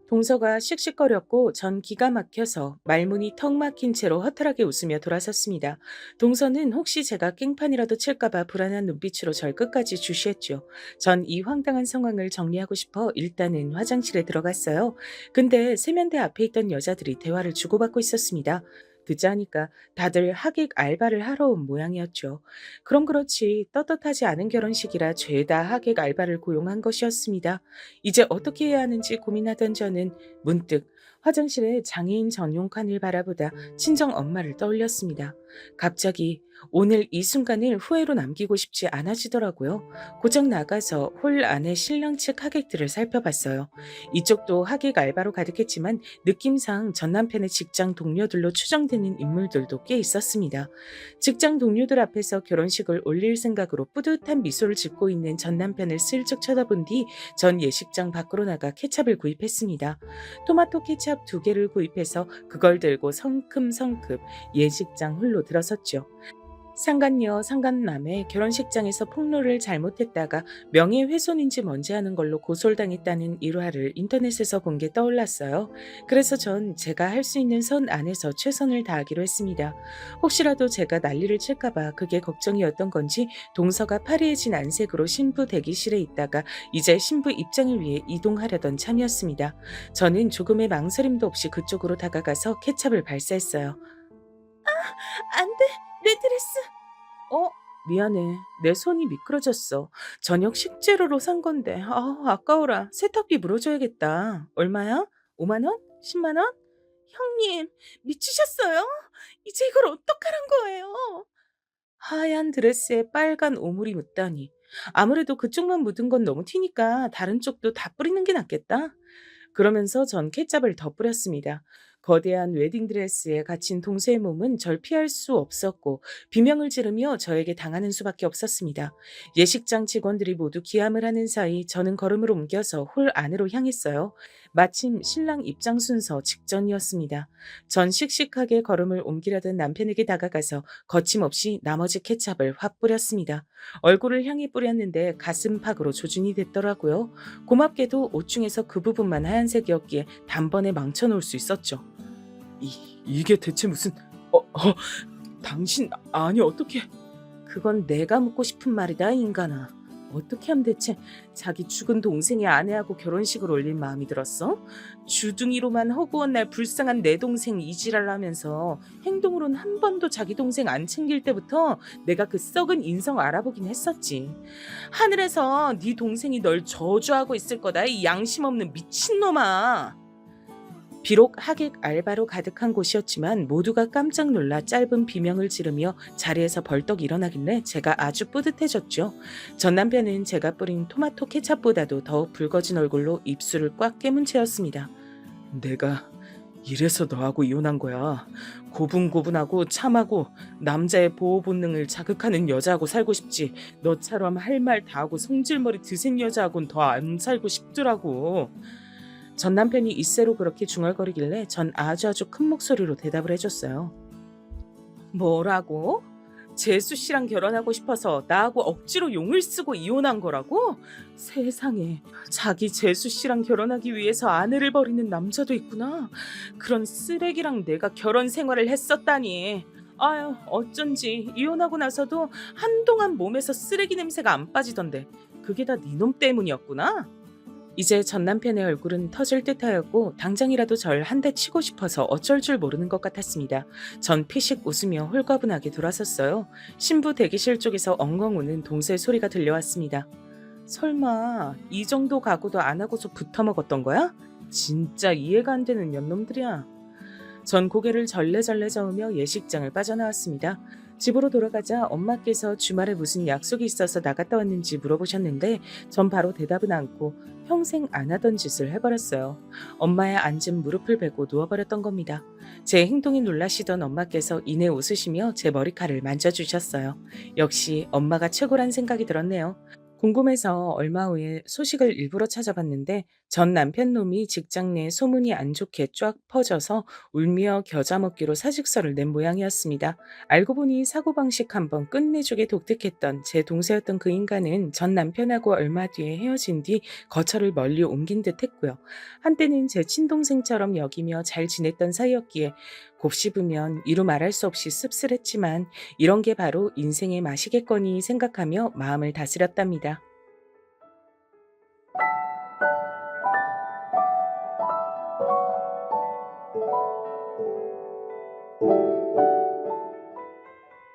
동서가 씩씩거렸고 전 기가 막혀서 말문이 턱 막힌 채로 허탈하게 웃으며 돌아섰습니다. 동서는 혹시 제가 깽판이라도 칠까봐 불안한 눈빛으로 절 끝까지 주시했죠. 전 이 황당한 상황을 정리하고 싶어 일단은 화장실에 들어갔어요. 근데 세면대 앞에 있던 여자들이 대화를 주고받고 있었습니다. 듣자 하니까 다들 하객 알바를 하러 온 모양이었죠. 그럼 그렇지 떳떳하지 않은 결혼식이라 죄다 하객 알바를 고용한 것이었습니다. 이제 어떻게 해야 하는지 고민하던 저는 문득 화장실에 장애인 전용 칸을 바라보다 친정 엄마를 떠올렸습니다. 갑자기 오늘 이 순간을 후회로 남기고 싶지 않아지더라고요. 고작 나가서 홀 안에 신랑 측 하객들을 살펴봤어요. 이쪽도 하객 알바로 가득했지만 느낌상 전 남편의 직장 동료들로 추정되는 인물들도 꽤 있었습니다. 직장 동료들 앞에서 결혼식을 올릴 생각으로 뿌듯한 미소를 짓고 있는 전 남편을 슬쩍 쳐다본 뒤 전 예식장 밖으로 나가 케찹을 구입했습니다. 토마토 케찹 2개를 구입해서 그걸 들고 성큼성큼 예식장 홀로 들어섰죠. 상간녀 상간남의 결혼식장에서 폭로를 잘못했다가 명예훼손인지 뭔지 하는 걸로 고소당했다는 일화를 인터넷에서 본 게 떠올랐어요. 그래서 전 제가 할 수 있는 선 안에서 최선을 다하기로 했습니다. 혹시라도 제가 난리를 칠까봐 그게 걱정이었던 건지 동서가 파리해진 안색으로 신부 대기실에 있다가 이제 신부 입장을 위해 이동하려던 참이었습니다. 저는 조금의 망설임도 없이 그쪽으로 다가가서 케찹을 발사했어요. 안 돼, 내 드레스. 미안해. 내 손이 미끄러졌어. 저녁 식재료로 산 건데. 아까워라. 세탁비 물어줘야겠다. 얼마야? 5만 원? 10만 원? 형님, 미치셨어요? 이제 이걸 어떡하란 거예요? 하얀 드레스에 빨간 오물이 묻다니. 아무래도 그쪽만 묻은 건 너무 튀니까 다른 쪽도 다 뿌리는 게 낫겠다. 그러면서 전 케찹을 더 뿌렸습니다. 거대한 웨딩드레스에 갇힌 동서의 몸은 절 피할 수 없었고 비명을 지르며 저에게 당하는 수밖에 없었습니다. 예식장 직원들이 모두 기함을 하는 사이 저는 걸음을 옮겨서 홀 안으로 향했어요. 마침 신랑 입장 순서 직전이었습니다. 전 씩씩하게 걸음을 옮기려던 남편에게 다가가서 거침없이 나머지 케찹을 확 뿌렸습니다. 얼굴을 향해 뿌렸는데 가슴팍으로 조준이 됐더라고요. 고맙게도 옷 중에서 그 부분만 하얀색이었기에 단번에 망쳐놓을 수 있었죠. 이게 대체 무슨... 당신... 아니 어떻게... 그건 내가 묻고 싶은 말이다 인간아. 어떻게 하면 대체 자기 죽은 동생의 아내하고 결혼식을 올릴 마음이 들었어? 주둥이로만 허구한 날 불쌍한 내 동생 이지랄 하면서 행동으로는 한 번도 자기 동생 안 챙길 때부터 내가 그 썩은 인성 알아보긴 했었지. 하늘에서 네 동생이 널 저주하고 있을 거다 이 양심 없는 미친놈아. 비록 하객 알바로 가득한 곳이었지만 모두가 깜짝 놀라 짧은 비명을 지르며 자리에서 벌떡 일어나길래 제가 아주 뿌듯해졌죠. 전 남편은 제가 뿌린 토마토 케찹보다도 더 붉어진 얼굴로 입술을 꽉 깨문 채였습니다. 내가 이래서 너하고 이혼한 거야. 고분고분하고 참하고 남자의 보호 본능을 자극하는 여자하고 살고 싶지. 너처럼 할 말 다 하고 성질머리 드센 여자하고는 더 안 살고 싶더라고. 전 남편이 이새로 그렇게 중얼거리길래 전 아주 큰 목소리로 대답을 해줬어요. 뭐라고? 재수 씨랑 결혼하고 싶어서 나하고 억지로 용을 쓰고 이혼한 거라고? 세상에, 자기 재수 씨랑 결혼하기 위해서 아내를 버리는 남자도 있구나. 그런 쓰레기랑 내가 결혼 생활을 했었다니. 아유, 어쩐지 이혼하고 나서도 한동안 몸에서 쓰레기 냄새가 안 빠지던데 그게 다 네 놈 때문이었구나. 이제 전 남편의 얼굴은 터질 듯하였고 당장이라도 절 한 대 치고 싶어서 어쩔 줄 모르는 것 같았습니다. 전 피식 웃으며 홀가분하게 돌아섰어요. 신부 대기실 쪽에서 엉엉 우는 동생 소리가 들려왔습니다. 설마 이 정도 각오도 안 하고서 붙어먹었던 거야? 진짜 이해가 안 되는 년놈들이야. 전 고개를 절레절레 저으며 예식장을 빠져나왔습니다. 집으로 돌아가자 엄마께서 주말에 무슨 약속이 있어서 나갔다 왔는지 물어보셨는데 전 바로 대답은 않고 평생 안 하던 짓을 해버렸어요. 엄마의 앉은 무릎을 베고 누워버렸던 겁니다. 제 행동에 놀라시던 엄마께서 이내 웃으시며 제 머리칼을 만져주셨어요. 역시 엄마가 최고란 생각이 들었네요. 궁금해서 얼마 후에 소식을 일부러 찾아봤는데 전 남편 놈이 직장 내 소문이 안 좋게 쫙 퍼져서 울며 겨자 먹기로 사직서를 낸 모양이었습니다. 알고 보니 사고방식 한번 끝내주게 독특했던 제 동생이었던 그 인간은 전 남편하고 얼마 뒤에 헤어진 뒤 거처를 멀리 옮긴 듯 했고요. 한때는 제 친동생처럼 여기며 잘 지냈던 사이였기에 곱씹으면 이루 말할 수 없이 씁쓸했지만 이런 게 바로 인생의 맛이겠거니 생각하며 마음을 다스렸답니다.